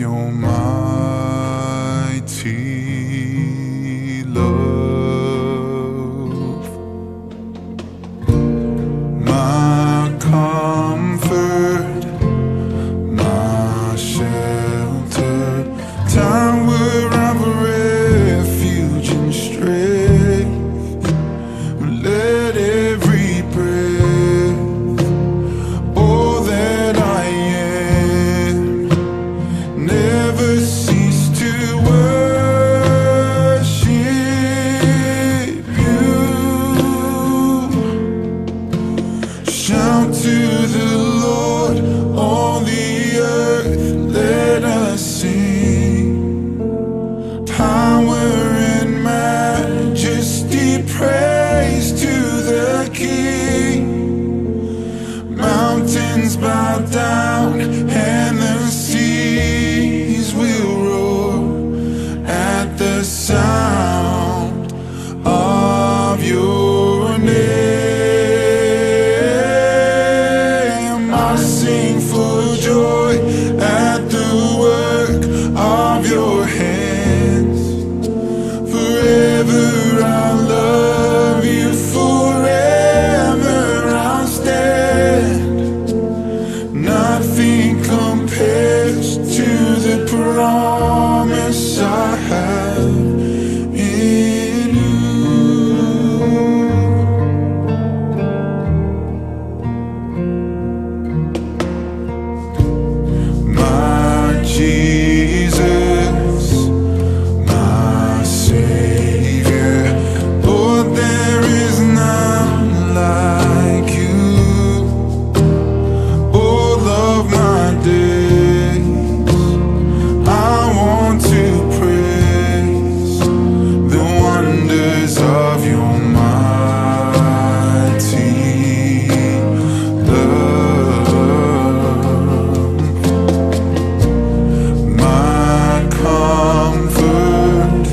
your mighty love, my comfort, my shelter, tower of refuge and strength. Let every breath, all that I am, never cease to worship you. Shout to the Lord, all the earth, let us sing. Power and majesty, praise to the King. Mountains bow down and the seas will roar at the sound of your name. I sing for joy at the work of your hands. Forever I'll love you, forever I'll stand. Nothing compares to the promise I have in you. My Jesus, my Savior, Lord, there is none like you. All of my days, I want to praise the wonders of your mighty love. My comfort,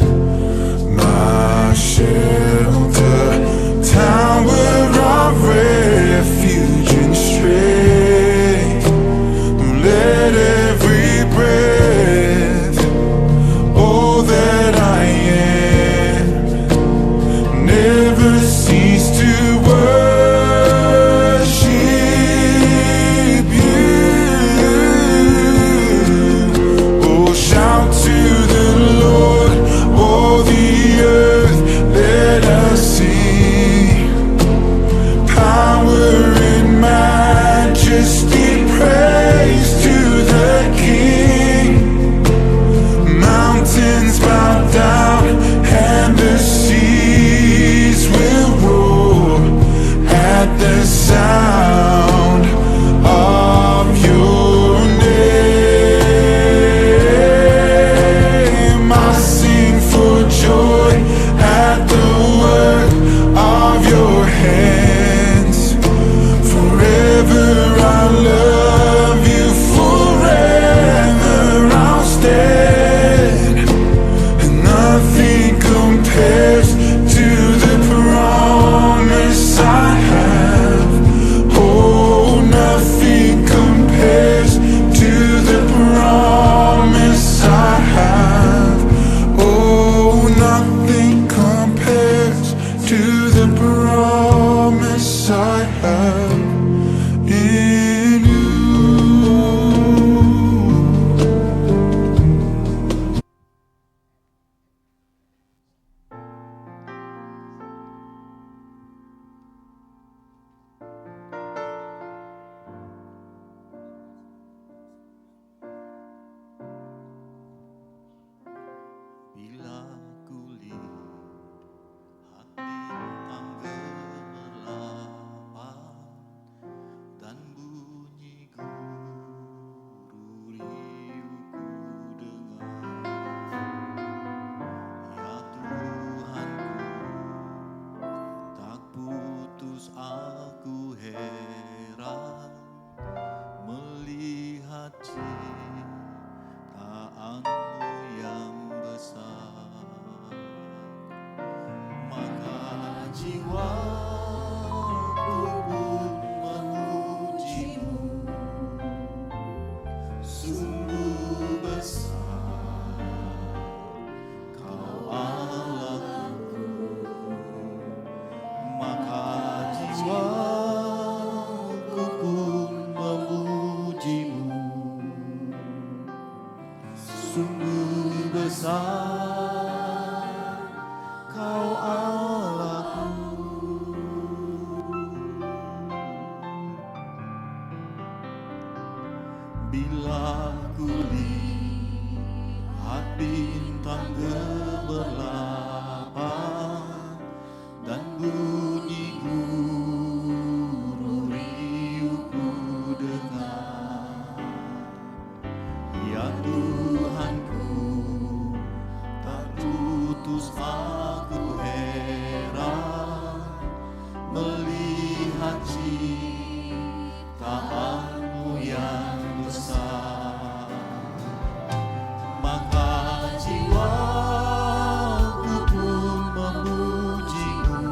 my shelter, tower of refuge and strength. Let every breath, all that I am, never cease to worship you. Oh, shout to the Lord, all the earth, let us sing. Power and majesty, praise to the King. Mountains bow down and the seas will roar at the sound of your name. I sing for joy at the work of your hands. Forever I'll love you, forever I'll stand. And nothing compares to the promise I have. Oh, nothing compares to the promise I have. Oh, nothing compares to the promise I have in you. Bila kulihat bintang gemerlapan dan bunyi guru riuhku dengar, ya Tuhanku, tak putus aku heran melihat ciptaanmu yang besar. Maka jiwaku pun memujimu, sungguh besar Sungguh besar Kau Allahku. Bila ku lihat bintang gemerlapan dan bunyi guru riuh ku dengar, ya Tuhanku, tak putus aku heran melihat ciptaanmu yang besar. Maka jiwaku pun memujimu,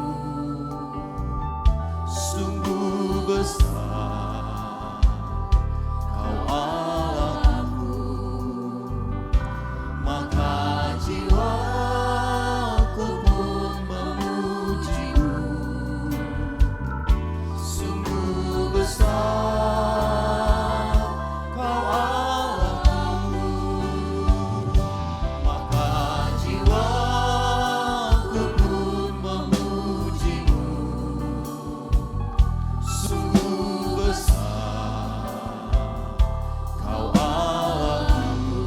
sungguh besar Kau Allahku. Maka jiwaku pun memujimu, sungguh besar Kau Allahku. Maka jiwaku pun memujimu, sungguh besar Kau Allahku.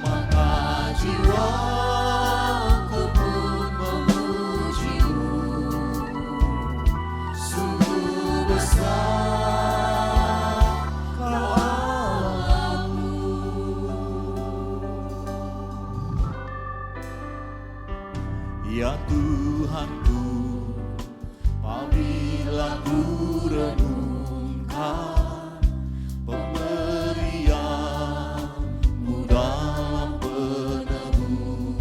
Maka jiwaku pun memujimu, sungguh besar Kau Allahku. Ya Tuhanku, apabila ku renungkan pemberian-Mu dalam penebus,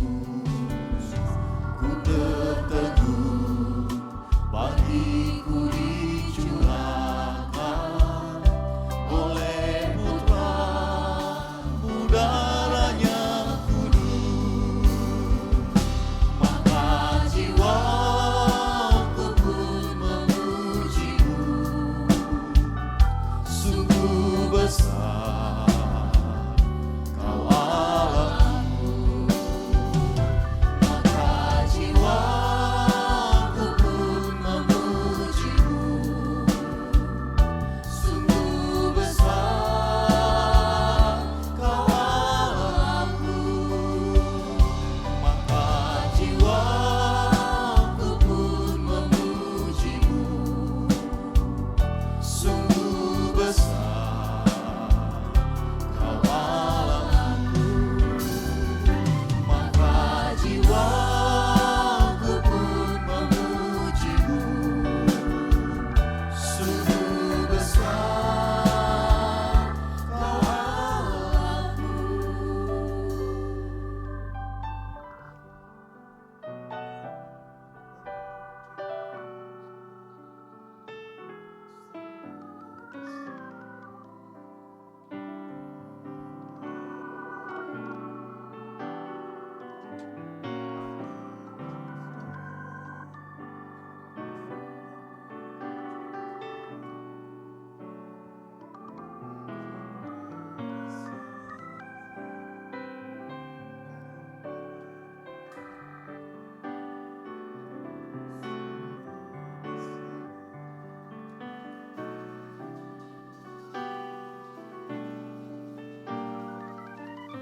ku tertegun bagiku dicurahkan oleh putra-Mu darahnya kudus. Maka jiwaku pun memujimu, sungguh besar Kau Allahku. Maka jiwaku pun memujimu, sungguh besar Kau Allahku. Maka jiwaku pun memujimu, sungguh besar Kau Allahku. Maka jiwaku pun memujimu, sungguh besar Kau Allahku.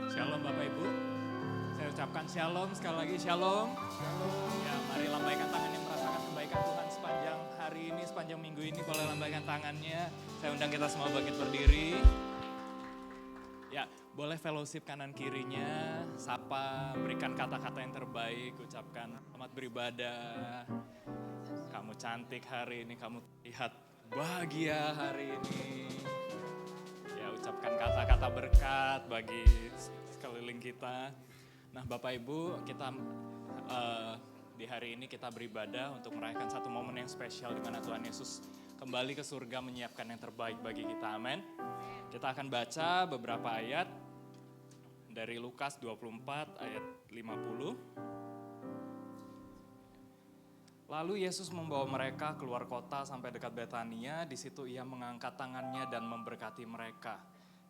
Shalom Bapak Ibu, saya ucapkan shalom sekali lagi, shalom. Ya, mari lambaikan tangan yang merasakan kebaikan Tuhan sepanjang hari ini, sepanjang minggu ini, boleh lambaikan tangannya. Saya undang kita semua bangkit berdiri. Ya, boleh fellowship kanan kirinya, sapa, berikan kata-kata yang terbaik, ucapkan selamat beribadah. Kamu cantik hari ini, kamu terlihat bahagia hari ini. Ya, ucapkan kata-kata berkat bagi sekeliling kita. Nah, Bapak Ibu, kita di hari ini kita beribadah untuk merayakan satu momen yang spesial di mana Tuhan Yesus kembali ke surga menyiapkan yang terbaik bagi kita. Amin. Kita akan baca beberapa ayat dari Lukas 24 ayat 50. Lalu Yesus membawa mereka keluar kota sampai dekat Betania. Di situ ia mengangkat tangannya dan memberkati mereka.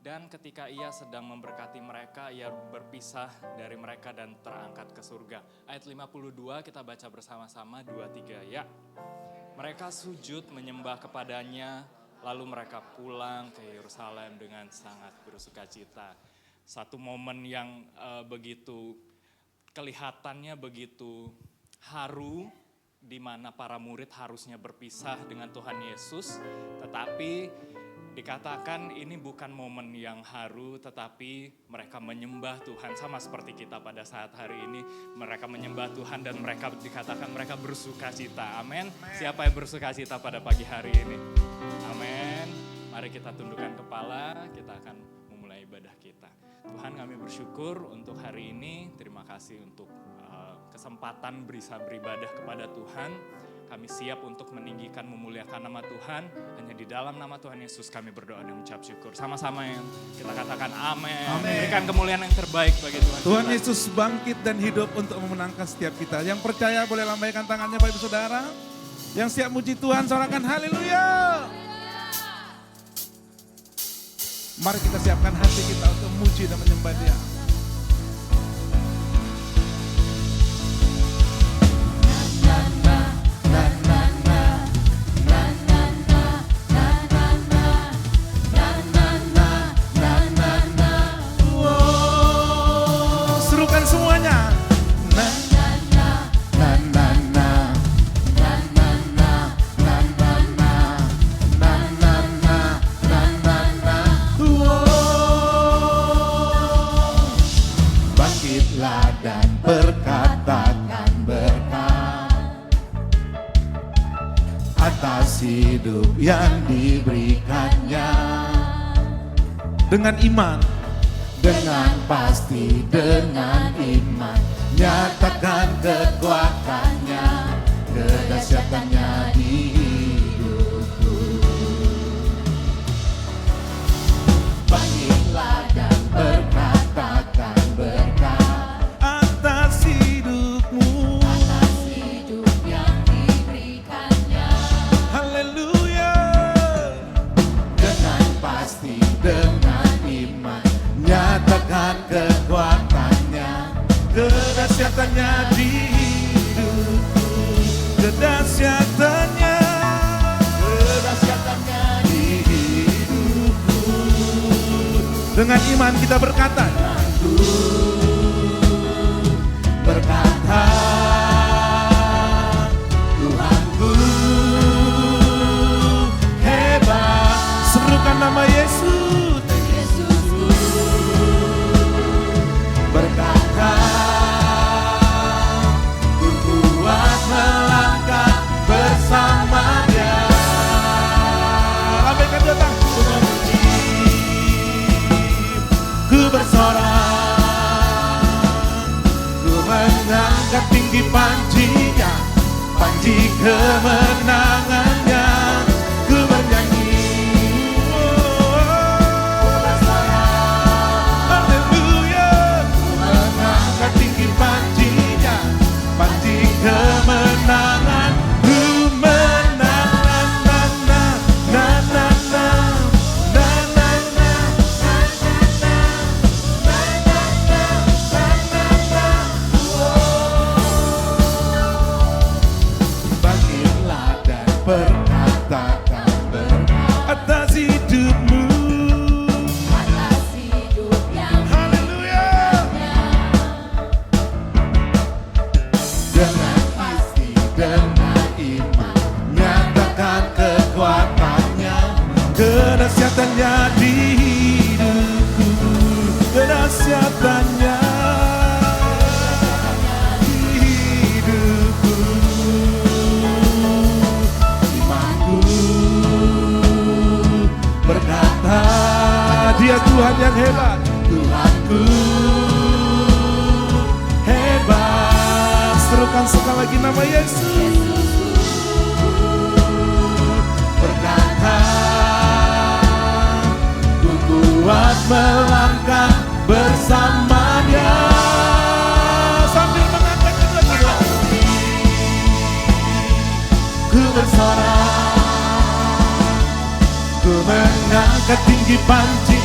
Dan ketika ia sedang memberkati mereka, ia berpisah dari mereka dan terangkat ke surga. Ayat 52 kita baca bersama-sama 2-3 ya. Mereka sujud menyembah kepadanya, lalu mereka pulang ke Yerusalem dengan sangat bersukacita. Satu momen yang begitu kelihatannya begitu haru, di mana para murid harusnya berpisah dengan Tuhan Yesus, tetapi dikatakan ini bukan momen yang haru, tetapi mereka menyembah Tuhan. Sama seperti kita pada saat hari ini, mereka menyembah Tuhan dan mereka dikatakan mereka bersuka cita. Amin. Siapa yang bersuka cita pada pagi hari ini? Amin. Mari kita tundukkan kepala, kita akan memulai ibadah kita. Tuhan, kami bersyukur untuk hari ini. Terima kasih untuk kesempatan bisa beribadah kepada Tuhan. Kami siap untuk meninggikan, memuliakan nama Tuhan. Hanya di dalam nama Tuhan Yesus kami berdoa dan mengucap syukur. Sama-sama yang kita katakan amin. Berikan kemuliaan yang terbaik bagi Tuhan. Tuhan Yesus bangkit dan hidup untuk memenangkan setiap kita. Yang percaya boleh lambaikan tangannya Bapak Ibu Saudara. Yang siap muji Tuhan, sorakan haleluya. Mari kita siapkan hati kita untuk muji dan menyembah Dia. Hidup yang diberikannya dengan iman, dengan pasti, dengan iman, nyatakan kekuatannya, kedahsyatannya di hidupku. Bangkitlah dan berkatakan berkat atas hidupmu, atas hidup yang diberikannya. Haleluya. Dengan pasti, dengan iman, nyatakan kekuatannya, kedahsyatannya di hidupku, kedahsyatannya di hidupku. Dengan iman kita berkata, aku berkata, Tuhanku hebat. Serukan nama Yesus. Berkata, ku kuat melangkah bersama Dia. Lambaikan dua tangan, ku memuji, ku bersorak, ku mengangkat tinggi panjinya, panji kemenangannya, ku bernyanyi. Kemenangan, ku menang, na na na na na na na na na. Bangkitlah dan berkatakan berkat atas hidupmu, atas hidup yang haleluya. Dengan iman, nyatakan kekuatannya, kedahsyatannya di hidupku, kedahsyatannya di hidupku. Imanku berkata, Dia Tuhan yang hebat, Tuhanku hebat. Serukan sekali lagi nama Yesus. Berkata, ku kuat melangkah bersama Dia. Sambil mengangkat kedua tangan, ku bersorak, ku mengangkat tinggi panji,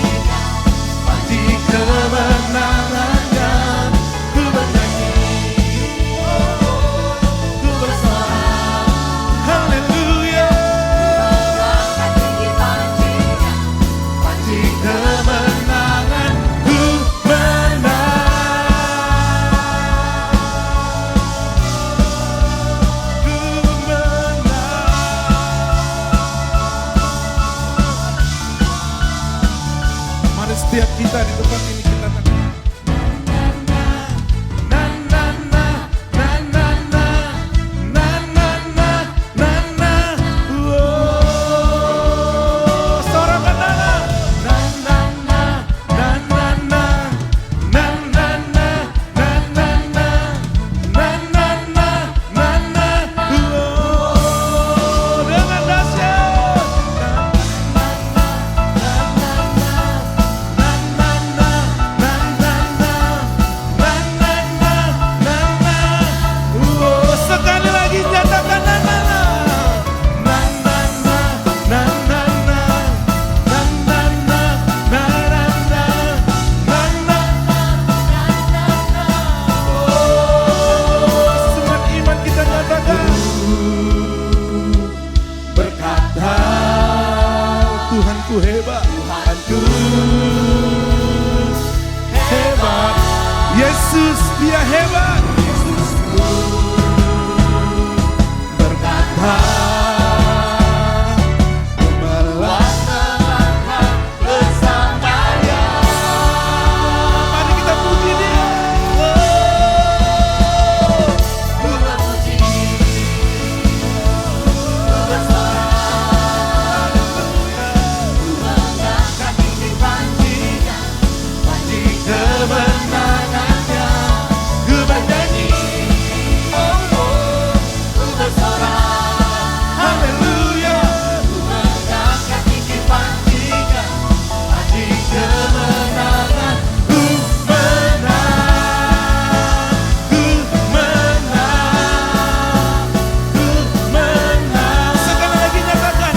Yesus dia hebat. Berkata mari kita puji dia. Kemenangannya, ku bernyanyi, ku bersorak, Haleluya. ku mengangkat gigi panjingan, panji kemenangan, Ku menang, ku menang, ku menang. Sekali lagi nyatakan,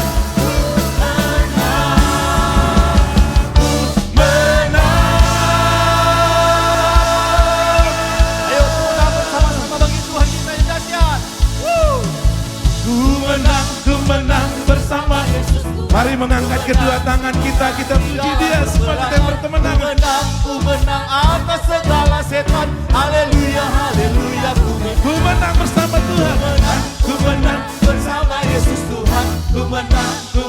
ayo kita bersama-sama bagi Tuhan kita yang dahsyat. ku menang bersama Yesus. Mari mengangkat kedua tangan kita puji dia semua kita yang berkemenangan. Ku menang atas segala setan. Haleluya, haleluya, Ku menang bersama Tuhan. ku menang bersama Yesus Tuhan. Ku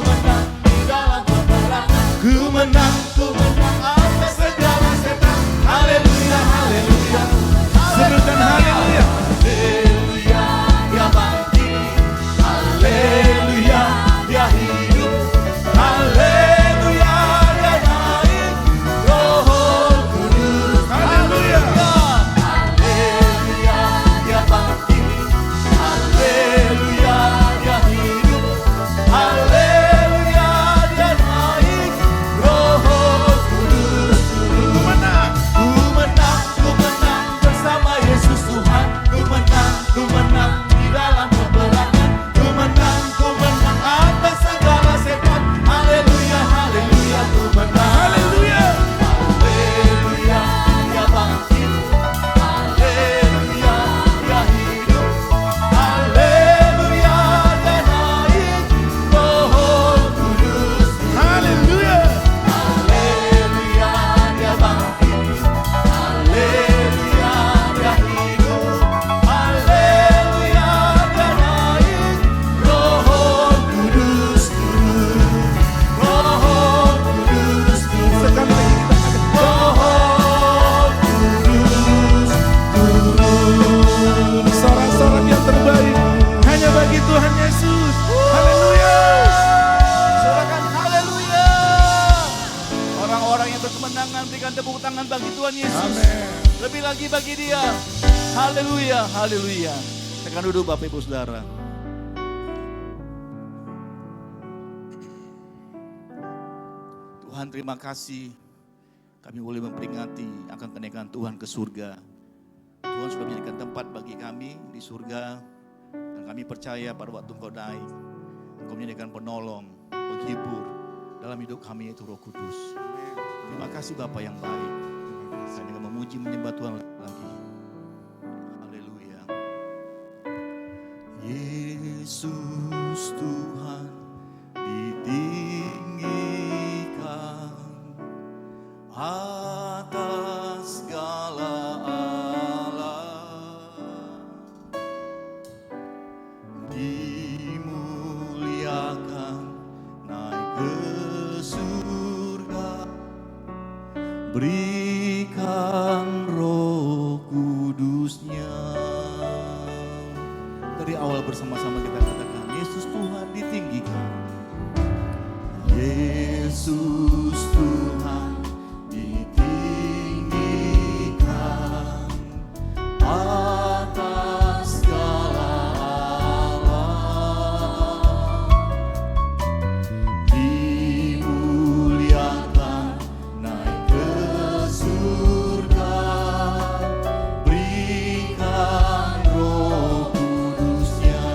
menang di dalam peperangan. Ku menang. Ku menang atas segala setan. Haleluya, haleluya, Serukan haleluya. haleluya, dia bangkit. Haleluya, dia hidup. Haleluya, dia naik. Roh Kudus. Haleluya. Haleluya, dia bangkit. Haleluya, dia hidup. Haleluya, dia naik. Roh Kudus. Ku menang. Ku menang bersama Yesus Tuhan. Ku menang di dalam peperangan. Ku menang atas segala setan. Haleluya, haleluya, ku menang. Haleluya. Haleluya, dia bangkit. Haleluya, dia hidup. Haleluya, dia naik. Roh Kudus. Haleluya. Haleluya, dia bangkit. Haleluya, dia hidup. Haleluya, dia naik. Roh Kudus turun. Roh Kudus turun. Sekali lagi kita katakan. Roh Kudus turun. Sorak-sorak yang terbaik hanya bagi Tuhan Yesus. Haleluya. Sorakan haleluya. Orang-orang yang berkemenangan berikan tepuk tangan bagi Tuhan Yesus. Amin. Lebih lagi bagi dia. Haleluya, haleluya. Tekan duduk Bapak Ibu Saudara. Tuhan terima kasih. Kami boleh memperingati akan kenaikan Tuhan ke surga. Tuhan sudah menjadikan tempat bagi kami di surga. Dan kami percaya pada waktu Engkau naik, Engkau menjadikan penolong, penghibur dalam hidup kami yaitu Roh Kudus. Terima kasih Bapa yang baik. Saya dengan memuji menyembah Tuhan lagi. Haleluya. Yesus Tuhan ditinggikan atas segala alam, dimuliakan naik ke surga, berikan Roh Kudusnya. Dari awal bersama-sama kita katakan, Yesus Tuhan ditinggikan. Yesus Tuhan ditinggikan atas segala alam, dimuliakan naik ke surga, berikan Roh Kudusnya.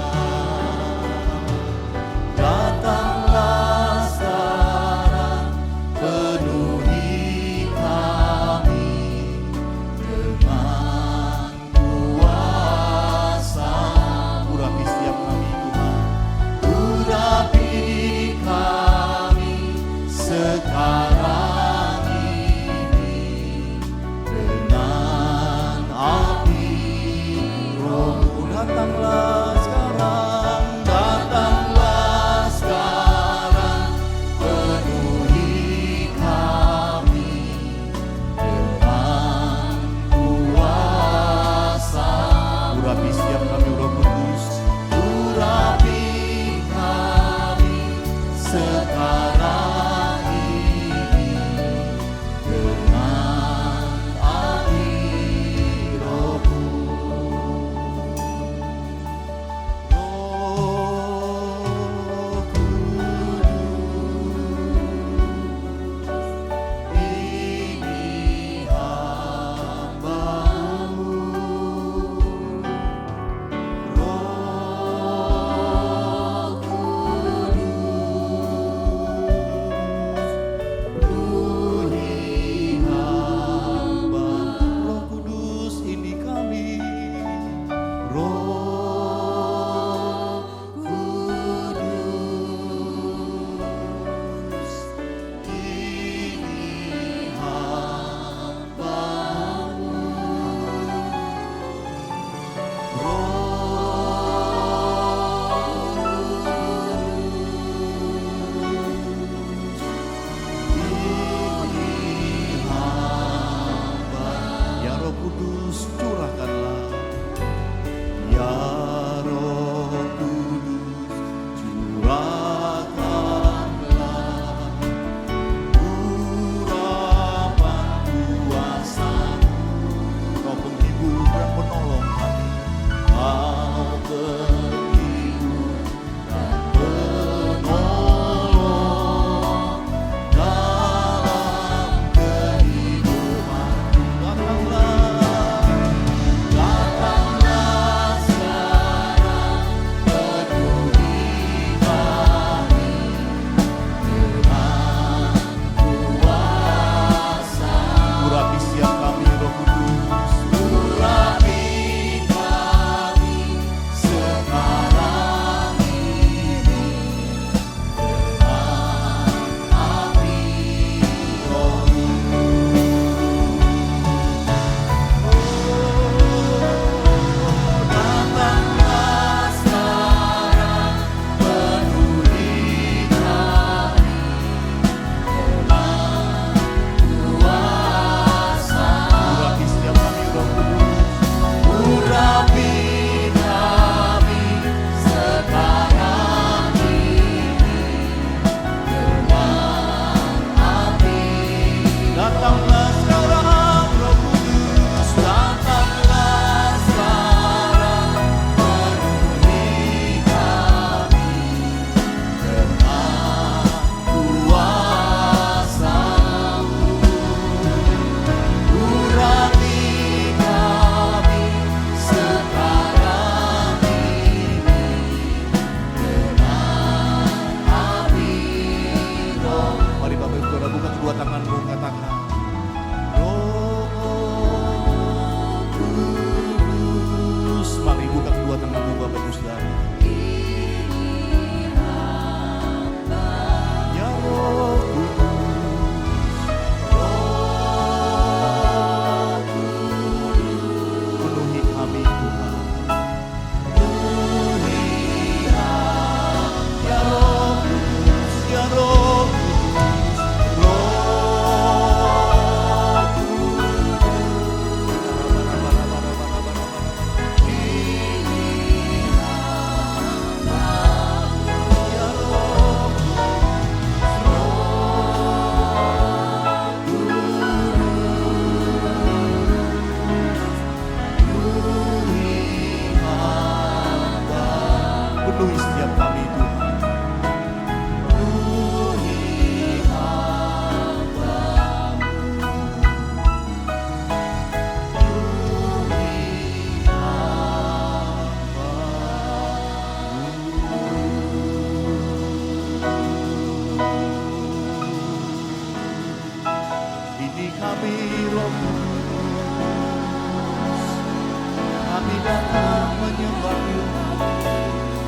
datang menyembah-Mu,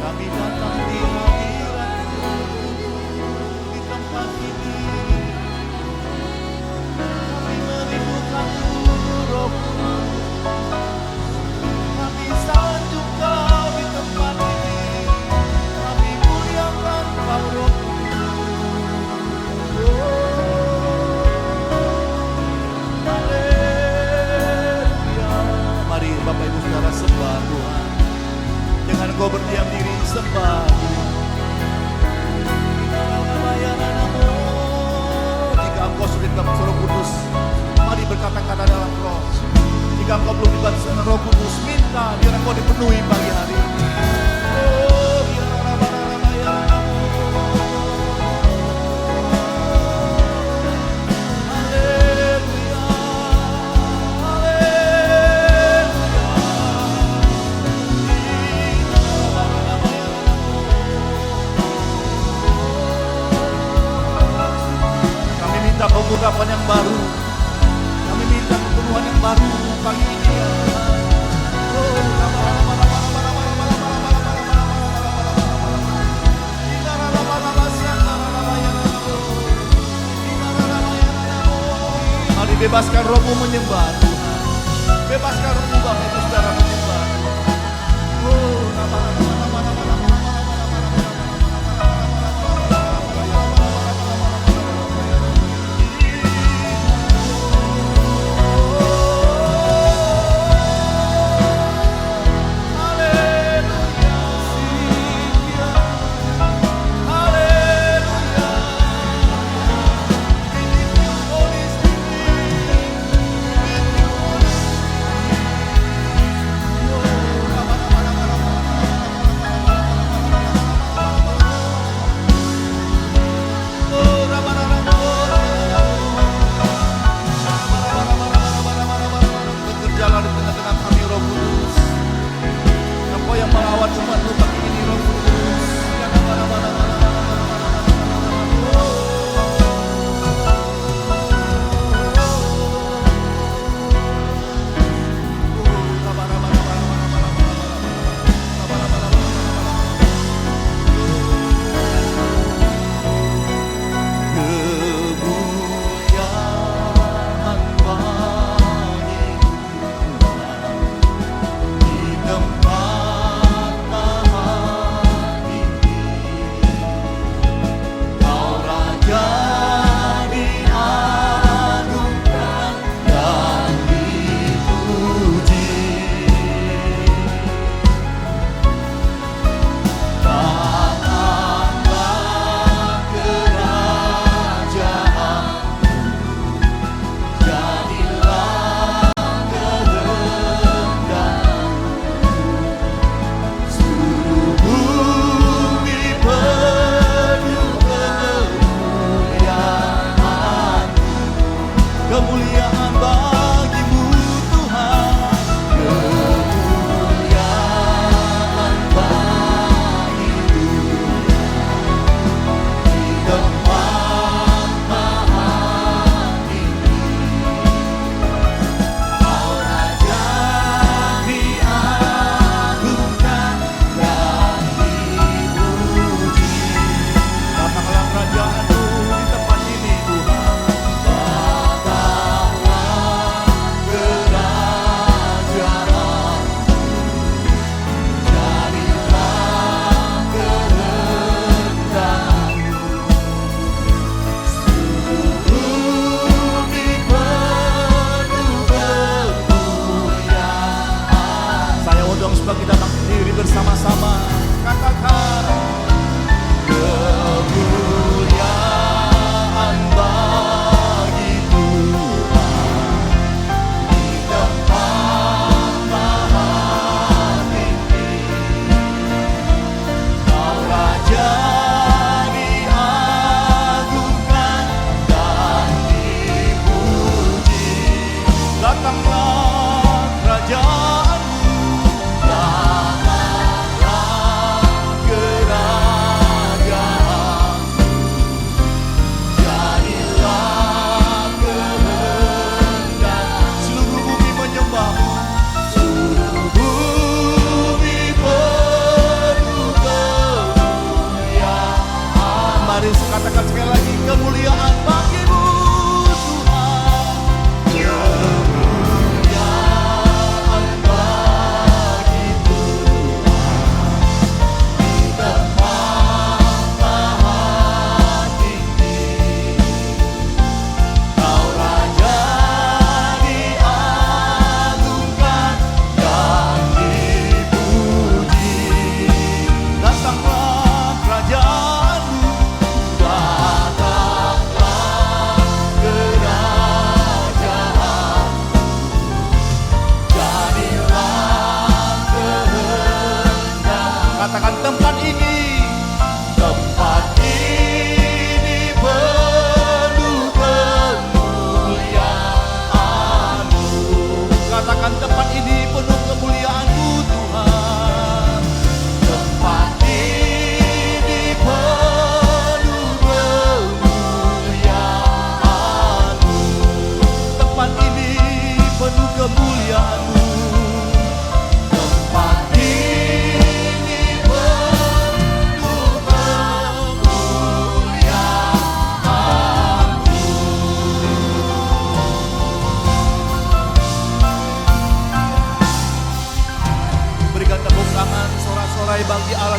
kami datang di hadirat-Mu, di tempat ini. Kami merindukan-Mu, Roh-Mu. Kami sanjung Kau di tempat ini. Kami muliakan Kau, Roh-Mu. Mari Bapak Ibu Saudara sembah Tuhan. Jangan kau berdiam diri, sembah Tuhan. Jika engkau sudah dapat Roh Kudus, mari berkata-kata dalam Roh. Jika engkau belum dibantu dengan Roh Kudus, minta biar engkau dipenuhi pagi hari ini. Oh, biar pengurapan yang baru, kami minta kepenuhan yang baru pagi ini ya. Mari bebaskan Roh-Mu menyembah Tuhan, bebaskan Roh-Mu Bapak Ibu Saudara menyembah Tuhan. Oh,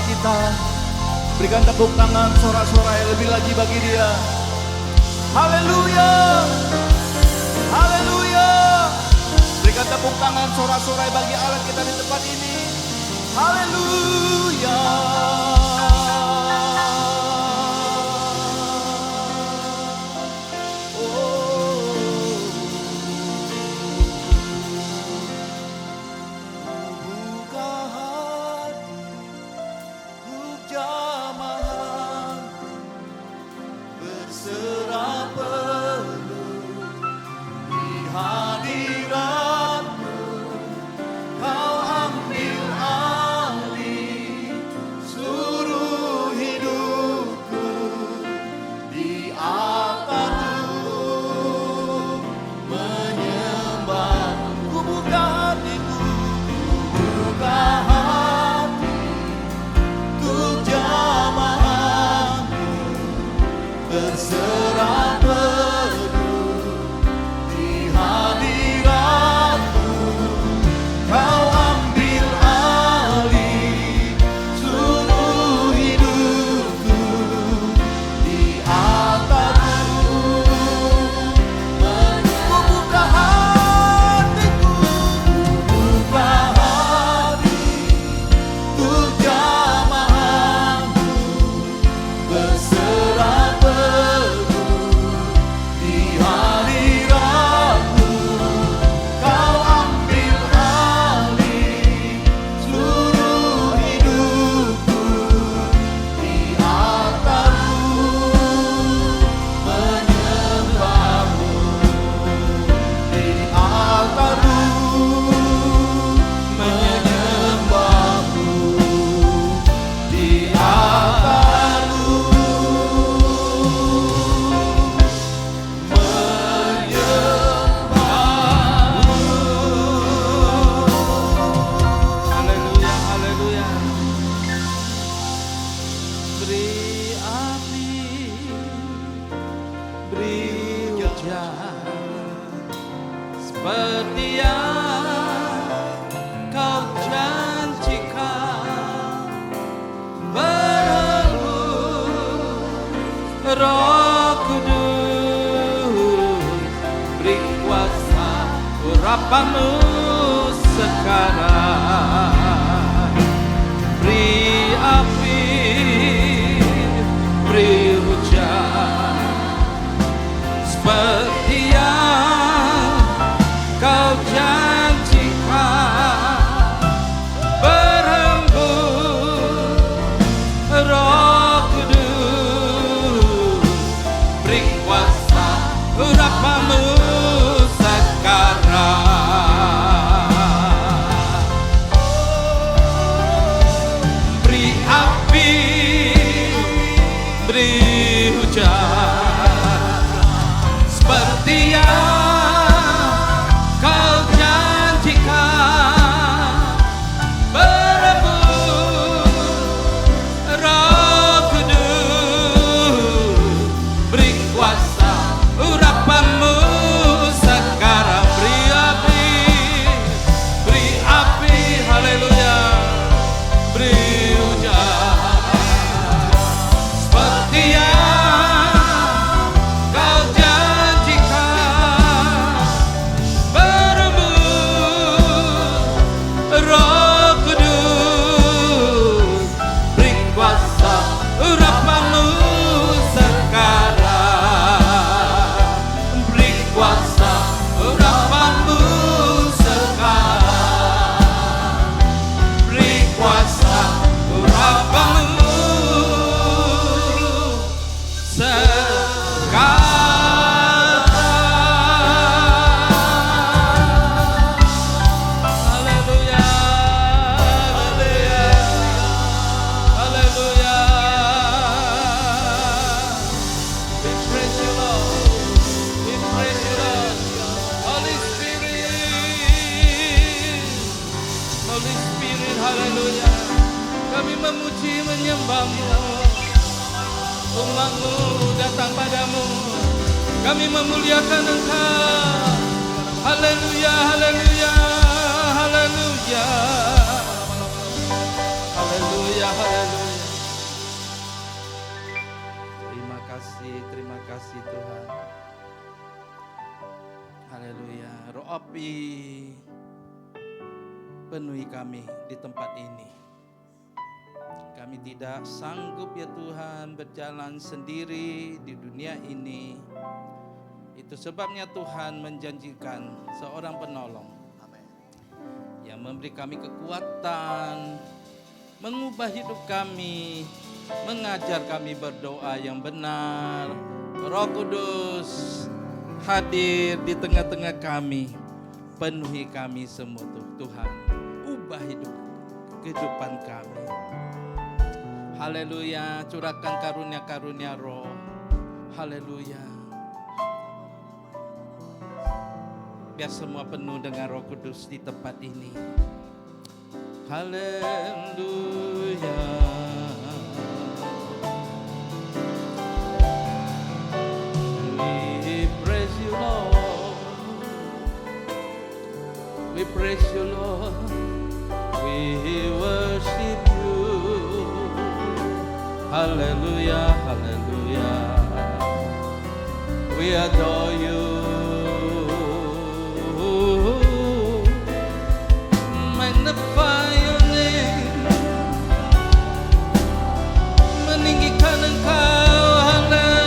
kita. Berikan tepuk tangan, sorak-sorai yang lebih lagi bagi Dia. Haleluya, haleluya. Berikan tepuk tangan, sorak-sorai bagi Allah kita di tempat ini. Haleluya. Roh Kudus, beri kuasa urapanmu sekarang. Beri api, beri hujan, seperti yang kau janjikan. Berembus Roh Kudus, beri kuasa urapanmu sekarang. Beri api, beri hujan, seperti yang kau janjikan. Berebut Roh Kudus, beri kuasa urapanmu sekarang. Beri api, haleluya, beri hujan, seperti yang kau janjikan. Berebut Roh Kudus, beri kuasa urapanmu sekarang. Beri kuasa urapanmu sekarang. Beri kuasa urapanmu sekarang. Haleluya, haleluya, haleluya. We praise you, Lord. We praise you, Lord. Holy Spirit, Holy Spirit, haleluya. Kami memuji menyembahmu. Umatmu datang padamu. Kami memuliakan Engkau. Haleluya, haleluya, haleluya. Haleluya, haleluya. kasih Tuhan. Haleluya. Roh api penuhi kami di tempat ini. Kami tidak sanggup ya Tuhan berjalan sendiri di dunia ini. Itu sebabnya Tuhan menjanjikan seorang penolong yang memberi kami kekuatan, mengubah hidup kami, mengajar kami berdoa yang benar. Roh Kudus hadir di tengah-tengah kami, penuhi kami semua Tuhan, ubah hidup kehidupan kami. Haleluya, curahkan karunia-karunia roh. Haleluya. Biar semua penuh dengan Roh Kudus di tempat ini. Haleluya. We praise you Lord. We praise you Lord. We worship you. Hallelujah, hallelujah. We adore you. Magnify your name. Meninggikan Engkau. Hallelujah.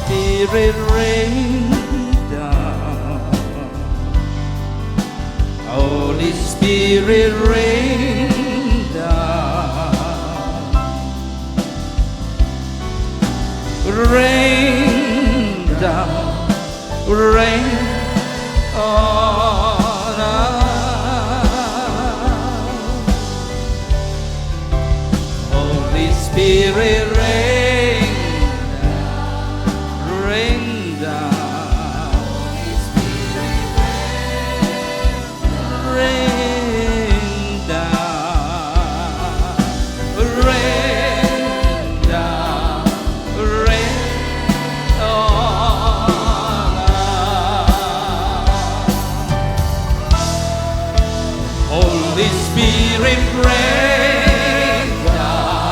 Spirit rain down. Holy Spirit rain down. Rain down. Rain on us. Holy Spirit rain. Holy Spirit rain down.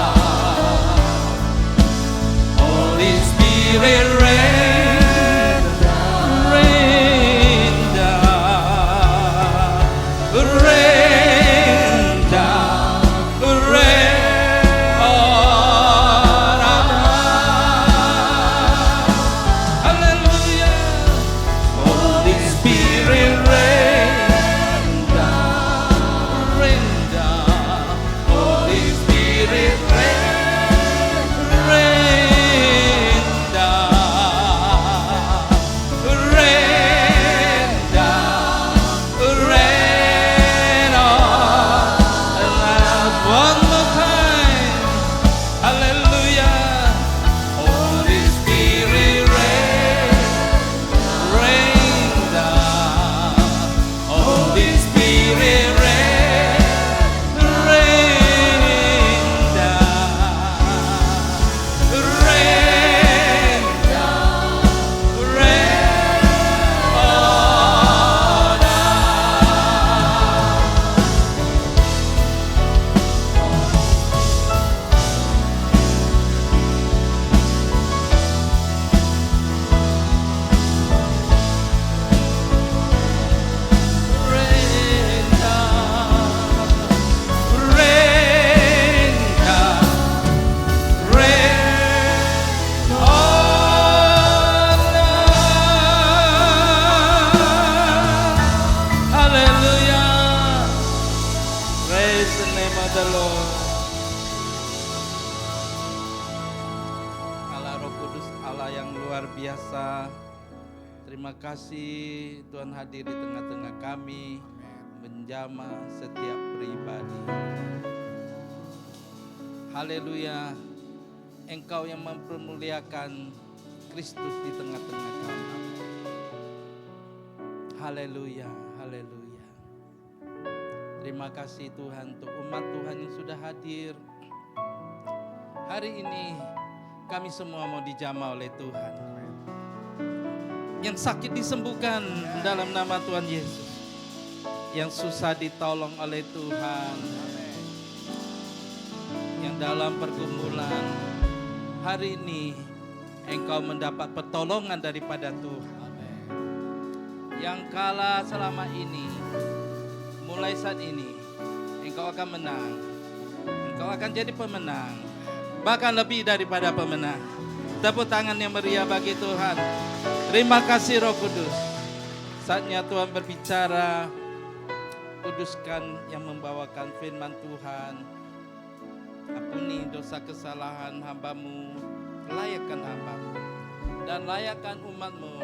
Holy Spirit rain down. Rain down. Rain down. Rain on us. Hallelujah. Holy Spirit rain. Terima kasih Tuhan hadir di tengah-tengah kami, menjamah setiap pribadi. Haleluya, Engkau yang mempermuliakan Kristus di tengah-tengah kami. Haleluya, Haleluya. Terima kasih Tuhan untuk umat Tuhan yang sudah hadir. Hari ini kami semua mau dijamah oleh Tuhan. Yang sakit disembuhkan dalam nama Tuhan Yesus. Yang susah ditolong oleh Tuhan. Yang dalam pergumulan, hari ini engkau mendapat pertolongan daripada Tuhan. Yang kalah selama ini, mulai saat ini engkau akan menang. Engkau akan jadi pemenang, bahkan lebih daripada pemenang. Tepuk tangan yang meriah bagi Tuhan. Terima kasih Roh Kudus. Saatnya Tuhan berbicara. Kuduskan yang membawakan firman Tuhan. Ampuni dosa kesalahan hamba-Mu. Layakkan hamba-Mu dan layakkan umat-Mu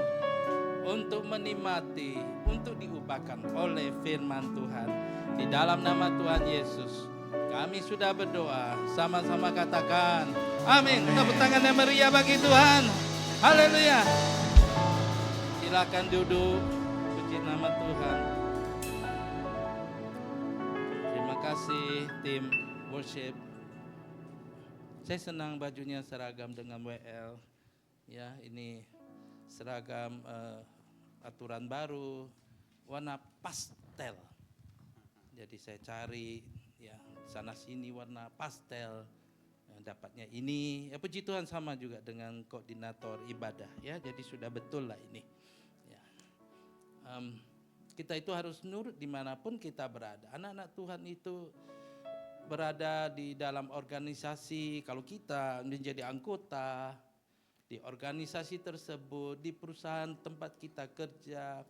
untuk menikmati, untuk diubahkan oleh firman Tuhan. Di dalam nama Tuhan Yesus, kami sudah berdoa. Sama-sama katakan, amin. Tepuk tangan yang meriah bagi Tuhan. Haleluya. Silakan duduk. Puji nama Tuhan. Terima kasih tim worship. Saya senang bajunya seragam dengan WL. Ya, ini seragam aturan baru, warna pastel. Jadi saya cari ya sana sini warna pastel. Dapatnya ini. Ya, puji Tuhan sama juga dengan koordinator ibadah. Ya, jadi sudah betul lah ini. Ya. Kita itu harus nurut dimanapun kita berada. Anak-anak Tuhan itu berada di dalam organisasi, kalau kita menjadi anggota di organisasi tersebut, di perusahaan tempat kita kerja,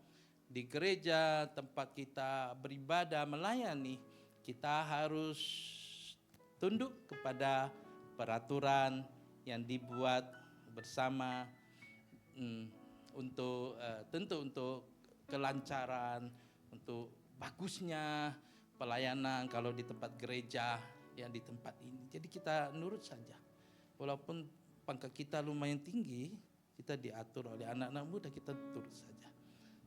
di gereja tempat kita beribadah, melayani, kita harus tunduk kepada peraturan yang dibuat bersama untuk tentu untuk kelancaran, untuk bagusnya pelayanan kalau di tempat gereja, yang di tempat ini. Jadi kita nurut saja. Walaupun pangkat kita lumayan tinggi, kita diatur oleh anak-anak muda, kita turut saja.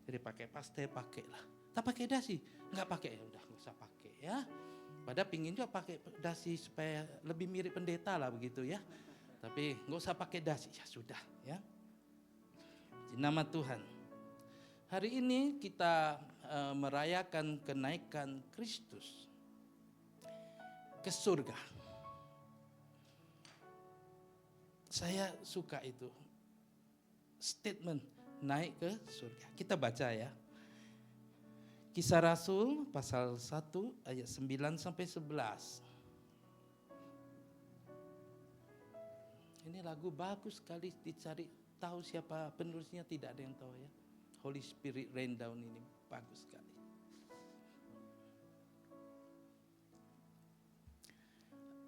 Jadi pakai pastel, pakailah. Tak pakai dasi, enggak pakai, ya udah enggak usah pakai ya. Padahal pingin juga pakai dasi supaya lebih mirip pendeta lah begitu ya. Tapi enggak usah pakai dasi, ya sudah ya. Di nama Tuhan. Hari ini kita merayakan kenaikan Kristus ke surga. Saya suka itu statement naik ke surga. Kita baca ya. Kisah Rasul pasal 1 ayat 9 sampai 11. Ini lagu bagus sekali, dicari tahu siapa penulisnya tidak ada yang tahu ya. Holy Spirit rain down ini bagus sekali.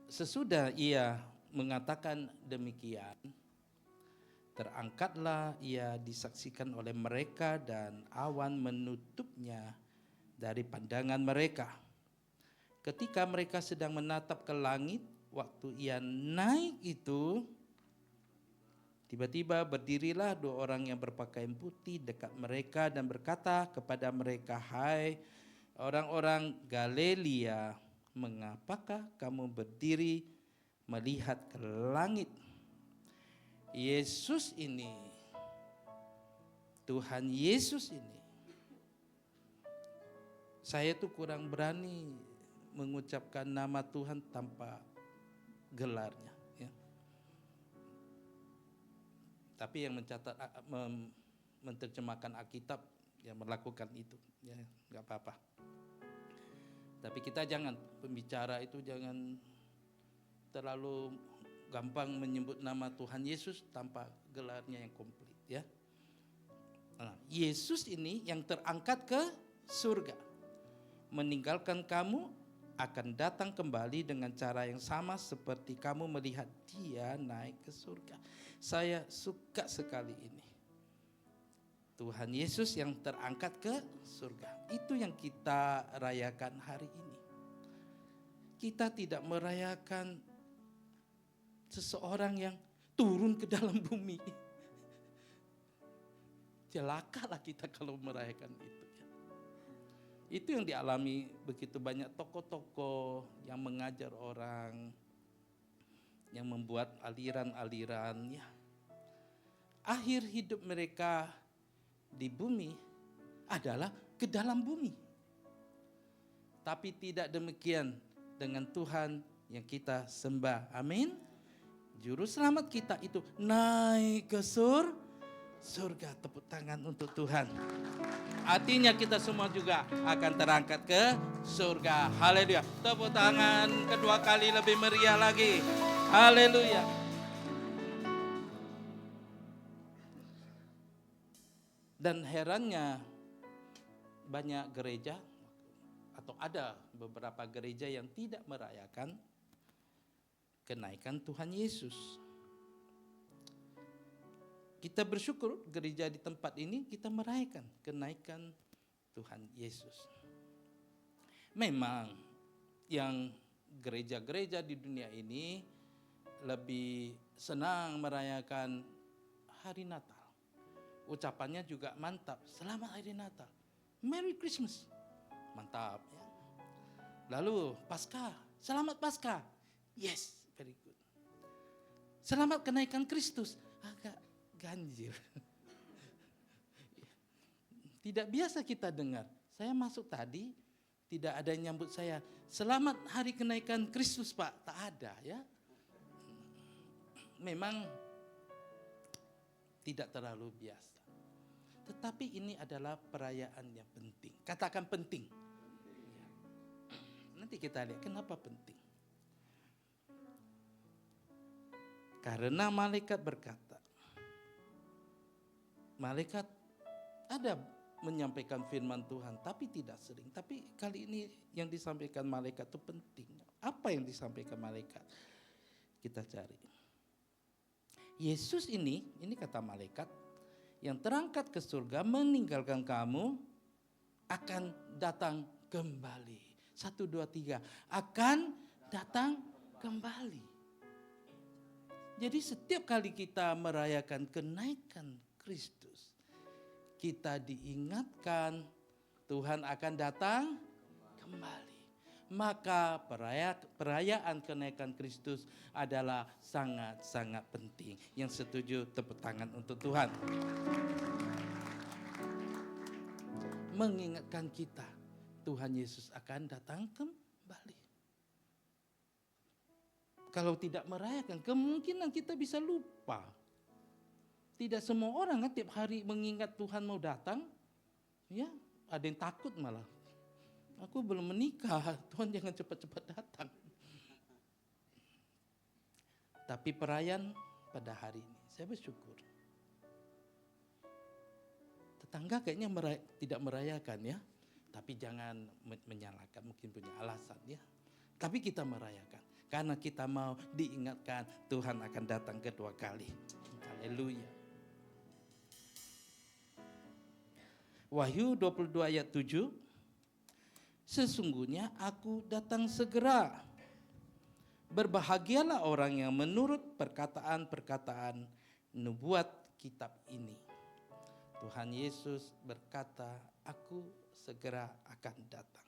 Sesudah ia mengatakan demikian, terangkatlah ia disaksikan oleh mereka dan awan menutupnya dari pandangan mereka. Ketika mereka sedang menatap ke langit, waktu ia naik itu, tiba-tiba berdirilah dua orang yang berpakaian putih dekat mereka dan berkata kepada mereka, "Hai orang-orang Galilea, mengapakah kamu berdiri melihat ke langit? Yesus ini, Tuhan Yesus ini." Saya tuh kurang berani mengucapkan nama Tuhan tanpa gelarnya. Tapi yang mencatat, menerjemahkan Alkitab yang melakukan itu, ya nggak apa-apa. Tapi kita jangan, pembicara itu jangan terlalu gampang menyebut nama Tuhan Yesus tanpa gelarnya yang komplit, ya. Nah, Yesus ini yang terangkat ke surga, meninggalkan kamu, akan datang kembali dengan cara yang sama seperti kamu melihat dia naik ke surga. Saya suka sekali ini. Tuhan Yesus yang terangkat ke surga. Itu yang kita rayakan hari ini. Kita tidak merayakan seseorang yang turun ke dalam bumi. Celakalah kita kalau merayakan itu. Itu yang dialami begitu banyak tokoh-tokoh yang mengajar orang, yang membuat aliran-aliran ya. Akhir hidup mereka di bumi adalah ke dalam bumi. Tapi tidak demikian dengan Tuhan yang kita sembah. Amin. Juru selamat kita itu naik ke surga. Tepuk tangan untuk Tuhan. Artinya kita semua juga akan terangkat ke surga. Haleluya. Tepuk tangan kedua kali lebih meriah lagi. Haleluya. Dan herannya banyak gereja atau ada beberapa gereja yang tidak merayakan kenaikan Tuhan Yesus. Kita bersyukur gereja di tempat ini kita merayakan kenaikan Tuhan Yesus. Memang yang gereja-gereja di dunia ini lebih senang merayakan hari Natal. Ucapannya juga mantap, selamat hari Natal, Merry Christmas, mantap ya. Lalu Paskah, selamat Paskah, yes, very good. Selamat kenaikan Kristus, agak ganjil. Tidak biasa kita dengar. Saya masuk tadi, tidak ada yang nyambut saya, selamat hari kenaikan Kristus Pak, tak ada ya. Memang tidak terlalu biasa. Tetapi ini adalah perayaan yang penting. Katakan penting. Nanti kita lihat kenapa penting. Karena malaikat berkata, malaikat ada menyampaikan firman Tuhan, tapi tidak sering. Tapi kali ini yang disampaikan malaikat itu penting. Apa yang disampaikan malaikat? Kita cari. Yesus ini kata malaikat, yang terangkat ke surga meninggalkan kamu akan datang kembali. 1, 2, 3 akan datang kembali. Jadi setiap kali kita merayakan kenaikan Kristus, kita diingatkan Tuhan akan datang kembali. Maka perayaan kenaikan Kristus adalah sangat-sangat penting. Yang setuju tepuk tangan untuk Tuhan. Mengingatkan kita, Tuhan Yesus akan datang kembali. Kalau tidak merayakan, kemungkinan kita bisa lupa. Tidak semua orang kan tiap hari mengingat Tuhan mau datang. Ya, ada yang takut malah. Aku belum menikah, Tuhan jangan cepat-cepat datang. Tapi perayaan pada hari ini, saya bersyukur. Tetangga kayaknya tidak merayakan ya, tapi jangan menyalahkan, mungkin punya alasan ya. Tapi kita merayakan, karena kita mau diingatkan Tuhan akan datang kedua kali. Haleluya. Wahyu 22 ayat 7. Sesungguhnya aku datang segera. Berbahagialah orang yang menurut perkataan-perkataan nubuat kitab ini. Tuhan Yesus berkata, aku segera akan datang.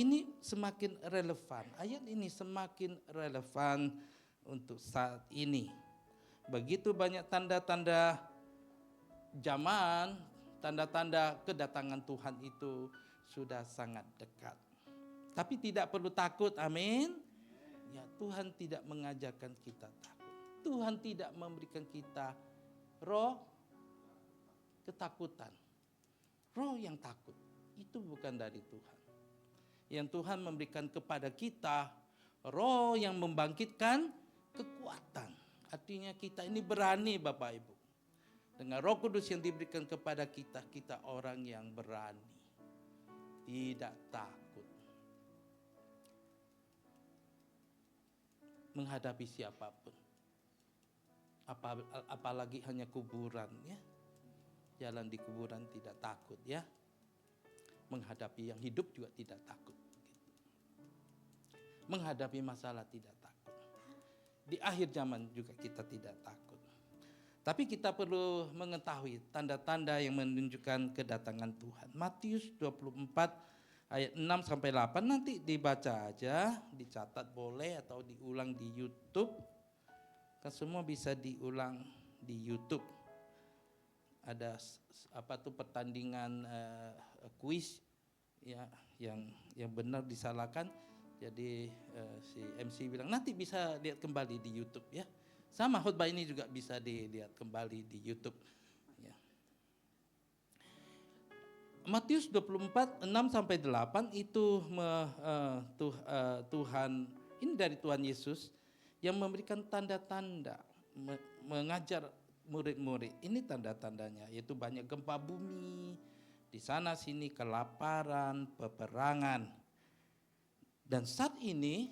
Ini semakin relevan. Ayat ini semakin relevan untuk saat ini. Begitu banyak tanda-tanda zaman, tanda-tanda kedatangan Tuhan itu sudah sangat dekat. Tapi tidak perlu takut, amin. Ya, Tuhan tidak mengajarkan kita takut. Tuhan tidak memberikan kita roh ketakutan. Roh yang takut, itu bukan dari Tuhan. Yang Tuhan memberikan kepada kita roh yang membangkitkan kekuatan. Artinya kita ini berani Bapak Ibu. Dengan Roh Kudus yang diberikan kepada kita, kita orang yang berani. Tidak takut menghadapi siapapun, apalagi hanya kuburan ya. Jalan di kuburan tidak takut ya. Menghadapi yang hidup juga tidak takut. Menghadapi masalah tidak takut. Di akhir zaman juga kita tidak takut. Tapi kita perlu mengetahui tanda-tanda yang menunjukkan kedatangan Tuhan. Matius 24 ayat 6 sampai 8 nanti dibaca aja, dicatat boleh atau diulang di YouTube. Kan semua bisa diulang di YouTube. Ada apa tuh pertandingan kuis ya yang benar disalahkan. Jadi si MC bilang nanti bisa lihat kembali di YouTube ya. Sama khotbah ini juga bisa dilihat kembali di YouTube. Ya. Matius 24, 6 sampai 8 itu Tuhan, ini dari Tuhan Yesus yang memberikan tanda-tanda, mengajar murid-murid. Ini tanda-tandanya, yaitu banyak gempa bumi, di sana sini kelaparan, peperangan. Dan saat ini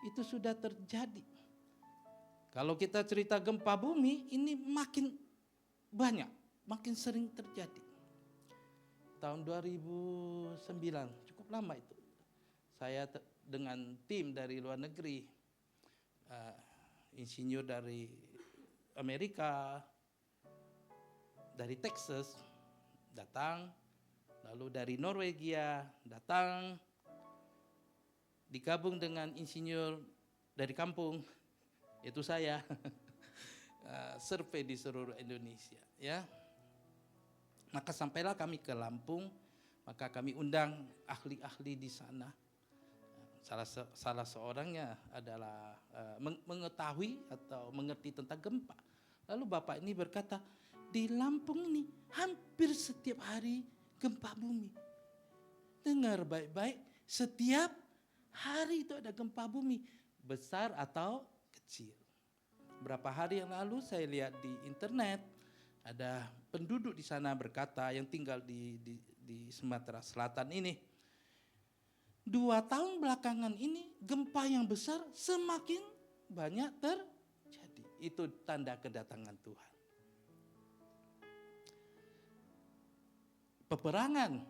itu sudah terjadi. Kalau kita cerita gempa bumi, ini makin banyak, makin sering terjadi. Tahun 2009, cukup lama itu. Saya dengan tim dari luar negeri, insinyur dari Amerika, dari Texas datang, lalu dari Norwegia datang, digabung dengan insinyur dari kampung, yaitu saya, survei di seluruh Indonesia. Ya, maka sampailah kami ke Lampung, maka kami undang ahli-ahli di sana. Salah seorangnya adalah mengetahui atau mengerti tentang gempa. Lalu Bapak ini berkata, di Lampung ini hampir setiap hari gempa bumi. Dengar baik-baik, setiap hari itu ada gempa bumi, besar atau kecil. Berapa hari yang lalu saya lihat di internet, ada penduduk di sana berkata yang tinggal di Sumatera Selatan ini, 2 tahun belakangan ini gempa yang besar semakin banyak terjadi. Itu tanda kedatangan Tuhan. Peperangan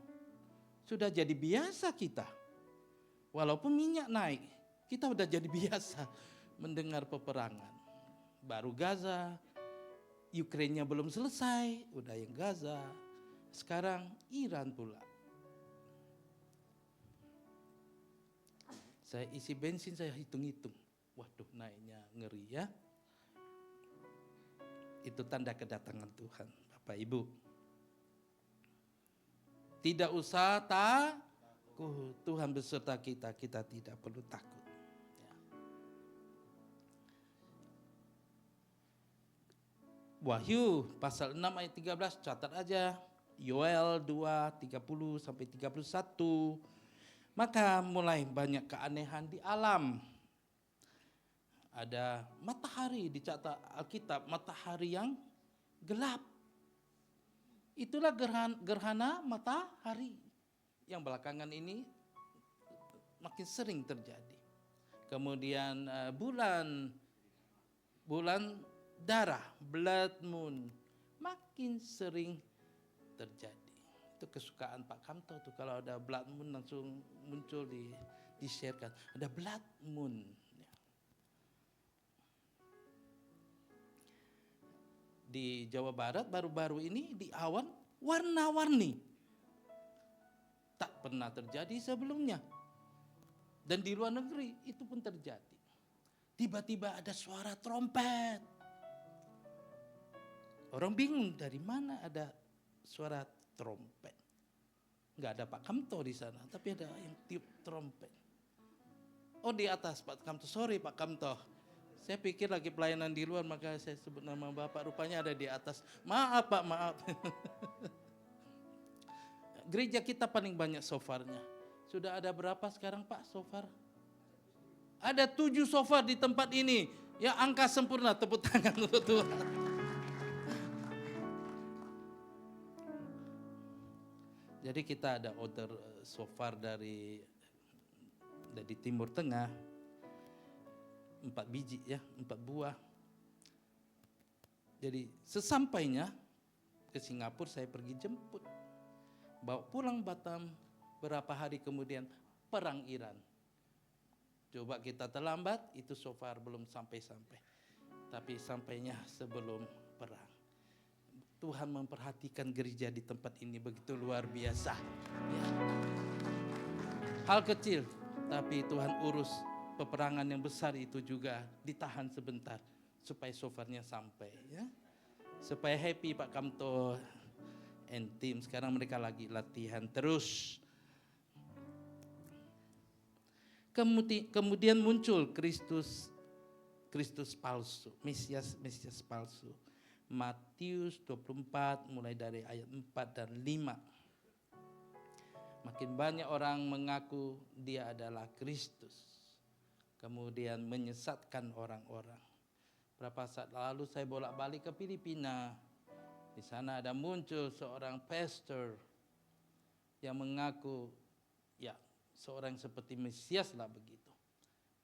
sudah jadi biasa kita. Walaupun minyak naik, kita udah jadi biasa mendengar peperangan. Baru Gaza, Ukraina belum selesai, udah yang Gaza. Sekarang Iran pula. Saya isi bensin, saya hitung-hitung. Waduh, naiknya ngeri ya. Itu tanda kedatangan Tuhan, Bapak Ibu. Tidak usah Tuhan beserta kita, kita tidak perlu takut. Ya. Wahyu pasal 6 ayat 13, catat aja. Yoel 2, 30 sampai 31. Maka mulai banyak keanehan di alam. Ada matahari, dicatat Alkitab, matahari yang gelap. Itulah gerhana matahari yang belakangan ini makin sering terjadi. Kemudian bulan darah, blood moon, makin sering terjadi. Itu kesukaan Pak Kamto tuh, kalau ada blood moon langsung muncul di-sharekan. Ada blood moon. Di Jawa Barat baru-baru ini di awan warna-warni. Tak pernah terjadi sebelumnya. Dan di luar negeri itu pun terjadi. Tiba-tiba ada suara trompet. Orang bingung dari mana ada suara trompet. Enggak ada Pak Kamto di sana, tapi ada yang tiup trompet. Oh, di atas Pak Kamto, sorry Pak Kamto. Saya pikir lagi pelayanan di luar, maka saya sebut nama Bapak, rupanya ada di atas. Maaf Pak, maaf. Gereja kita paling banyak sofarnya. Sudah ada berapa sekarang Pak sofar? Ada 7 sofar di tempat ini. Ya, angka sempurna, tepuk tangan untuk Tuhan. Jadi kita ada order sofar dari Timur Tengah. 4 biji ya, 4 buah. Jadi sesampainya ke Singapura saya pergi jemput. Bawa pulang Batam, berapa hari kemudian perang Iran. Coba kita terlambat, itu sofar belum sampai-sampai. Tapi sampainya sebelum perang. Tuhan memperhatikan gereja di tempat ini begitu luar biasa. Ya. Hal kecil, tapi Tuhan urus peperangan yang besar itu juga ditahan sebentar supaya sofarnya sampai, ya. Supaya happy Pak Kamto and team. Sekarang mereka lagi latihan terus. Kemudian muncul Kristus palsu, Mesias palsu. Matius 24 mulai dari ayat 4 dan 5. Makin banyak orang mengaku dia adalah Kristus. Kemudian menyesatkan orang-orang. Berapa saat lalu saya bolak-balik ke Filipina. Di sana ada muncul seorang pastor yang mengaku ya seorang seperti Mesias lah begitu.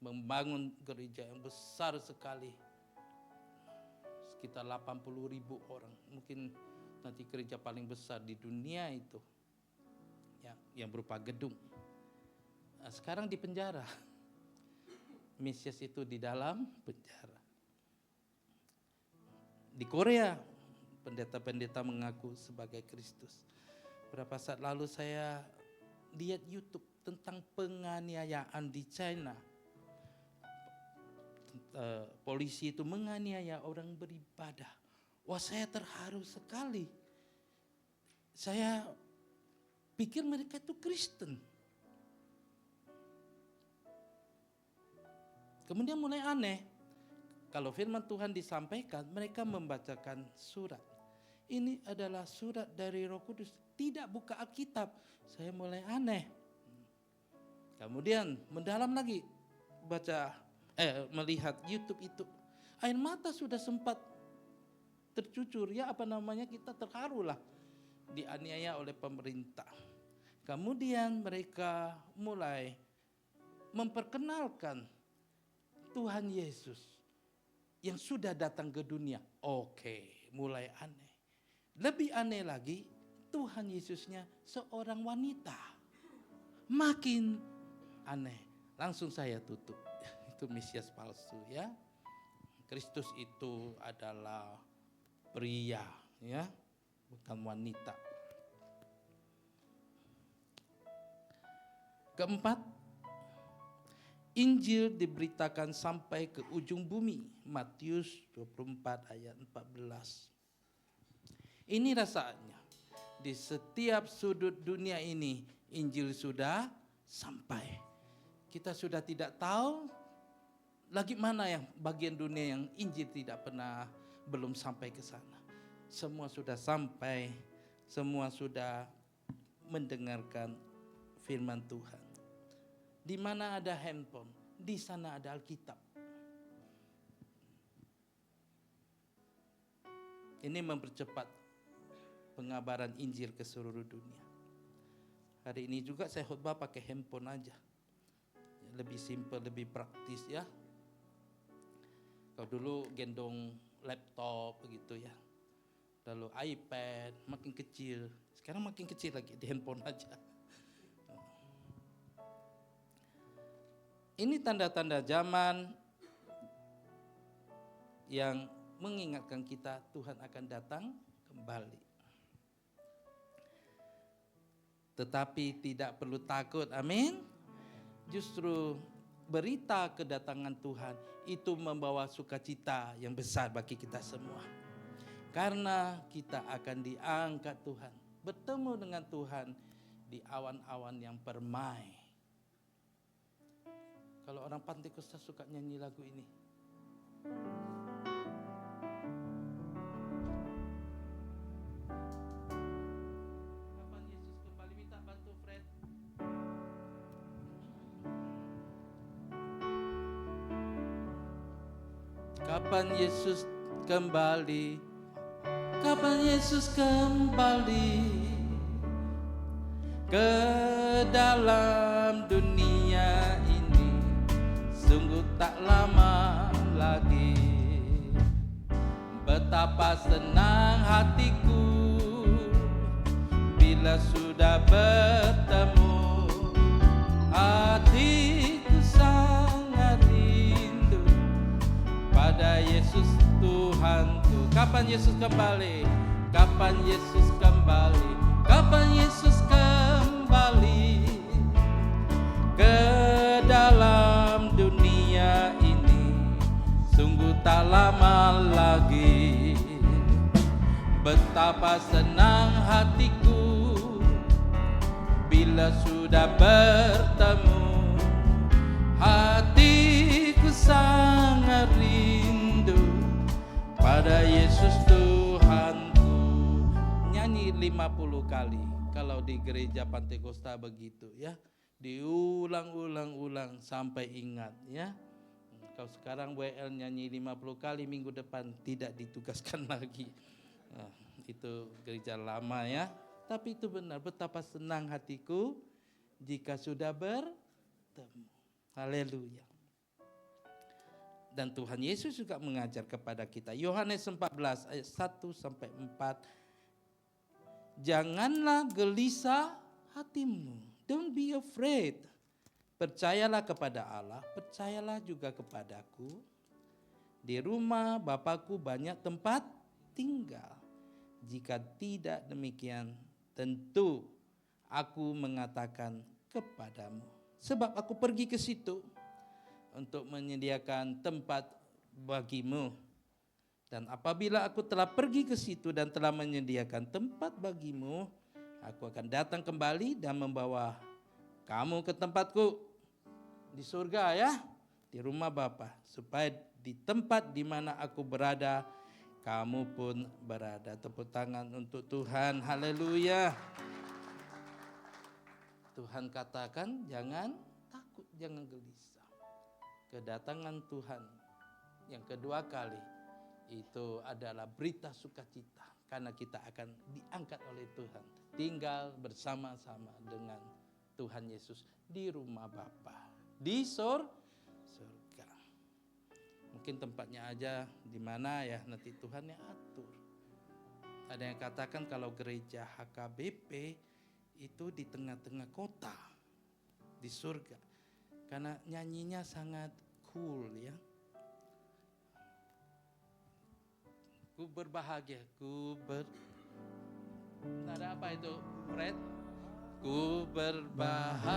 Membangun gereja yang besar sekali. Sekitar 80.000 orang. Mungkin nanti gereja paling besar di dunia itu. Ya, yang berupa gedung. Nah, sekarang di penjara. Mesias itu di dalam penjara. Di Korea, pendeta-pendeta mengaku sebagai Kristus. Berapa saat lalu saya lihat YouTube tentang penganiayaan di China. Polisi itu menganiaya orang beribadah. Wah, saya terharu sekali. Saya pikir mereka itu Kristen. Kemudian mulai aneh. Kalau firman Tuhan disampaikan, mereka membacakan surat. Ini adalah surat dari Roh Kudus. Tidak buka Alkitab. Saya mulai aneh. Kemudian mendalam lagi melihat YouTube itu. Air mata sudah sempat tercucur. Ya kita terharu lah. Dianiaya oleh pemerintah. Kemudian mereka mulai memperkenalkan Tuhan Yesus yang sudah datang ke dunia. Oke, mulai aneh. Lebih aneh lagi, Tuhan Yesusnya seorang wanita. Makin aneh. Langsung saya tutup. Itu Mesias palsu, ya. Kristus itu adalah pria, ya, bukan wanita. Keempat, Injil diberitakan sampai ke ujung bumi. Matius 24 ayat 14. Ini rasanya di setiap sudut dunia ini Injil sudah sampai. Kita sudah tidak tahu lagi mana yang bagian dunia yang Injil belum sampai ke sana. Semua sudah sampai, semua sudah mendengarkan firman Tuhan. Di mana ada handphone, di sana ada Alkitab. Ini mempercepat pengabaran Injil ke seluruh dunia. Hari ini juga saya khotbah pakai handphone aja. Lebih simpel, lebih praktis, ya. Kalau dulu gendong laptop begitu, ya. Lalu iPad makin kecil. Sekarang makin kecil lagi di handphone aja. Ini tanda-tanda zaman yang mengingatkan kita Tuhan akan datang kembali. Tetapi tidak perlu takut, amin. Justru berita kedatangan Tuhan itu membawa sukacita yang besar bagi kita semua. Karena kita akan diangkat Tuhan, bertemu dengan Tuhan di awan-awan yang permai. Kalau orang Pantai Kosta suka nyanyi lagu ini. Kapan Yesus kembali, minta bantu Fred. Kapan Yesus kembali? Kapan Yesus kembali ke dalam dunia ini? Sungguh tak lama lagi. Betapa senang hatiku bila sudah bertemu. Hatiku sangat rindu pada Yesus Tuhanku. Kapan Yesus kembali? Kapan Yesus kembali? Kapan Yesus kembali ke dalam dunia ini sungguh tak lama lagi. Betapa senang hatiku bila sudah bertemu. Hatiku sangat rindu pada Yesus Tuhanku. Nyanyi 50 kali kalau di gereja Pantekosta begitu ya. Diulang-ulang sampai ingat ya. Kalau sekarang WL nyanyi 50 kali, minggu depan tidak ditugaskan lagi. Nah, itu gereja lama ya. Tapi itu benar, betapa senang hatiku jika sudah bertemu. Haleluya. Dan Tuhan Yesus juga mengajar kepada kita. Yohanes 14 ayat 1 sampai 4. Janganlah gelisah hatimu. Don't be afraid. Percayalah kepada Allah, percayalah juga kepadaku. Di rumah Bapakku banyak tempat tinggal. Jika tidak demikian, tentu aku mengatakan kepadamu. Sebab aku pergi ke situ untuk menyediakan tempat bagimu. Dan apabila aku telah pergi ke situ dan telah menyediakan tempat bagimu, aku akan datang kembali dan membawa kamu ke tempatku di surga ya, di rumah Bapa, supaya di tempat di mana aku berada, kamu pun berada. Tepuk tangan untuk Tuhan, haleluya. Tuhan katakan jangan takut, jangan gelisah. Kedatangan Tuhan yang kedua kali itu adalah berita sukacita, karena kita akan diangkat oleh Tuhan, tinggal bersama-sama dengan Tuhan Yesus di rumah Bapa, di surga. Mungkin tempatnya aja di mana ya, nanti Tuhan yang atur. Ada yang katakan kalau gereja HKBP itu di tengah-tengah kota di surga, karena nyanyinya sangat cool ya. Ku berbahagia, ada apa itu, Fred? Ku berbahagia,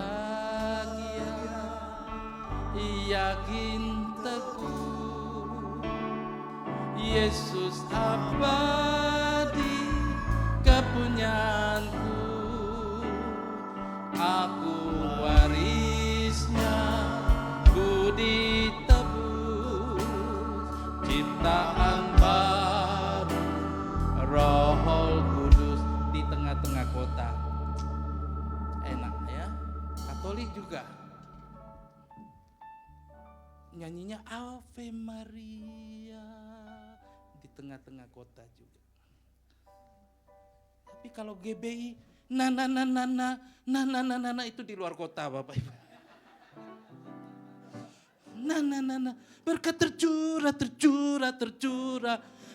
yakin teguh, Yesus abadi kepunyaanku. Aku warisnya, ku ditebus, ciptaan baru, Roh Kudus di tengah-tengah kota. Enak ya. Katolik juga nyanyinya Ave Maria di tengah-tengah kota juga. Tapi kalau GBI na itu di luar kota Bapak Ibu. Na berkat tercurah,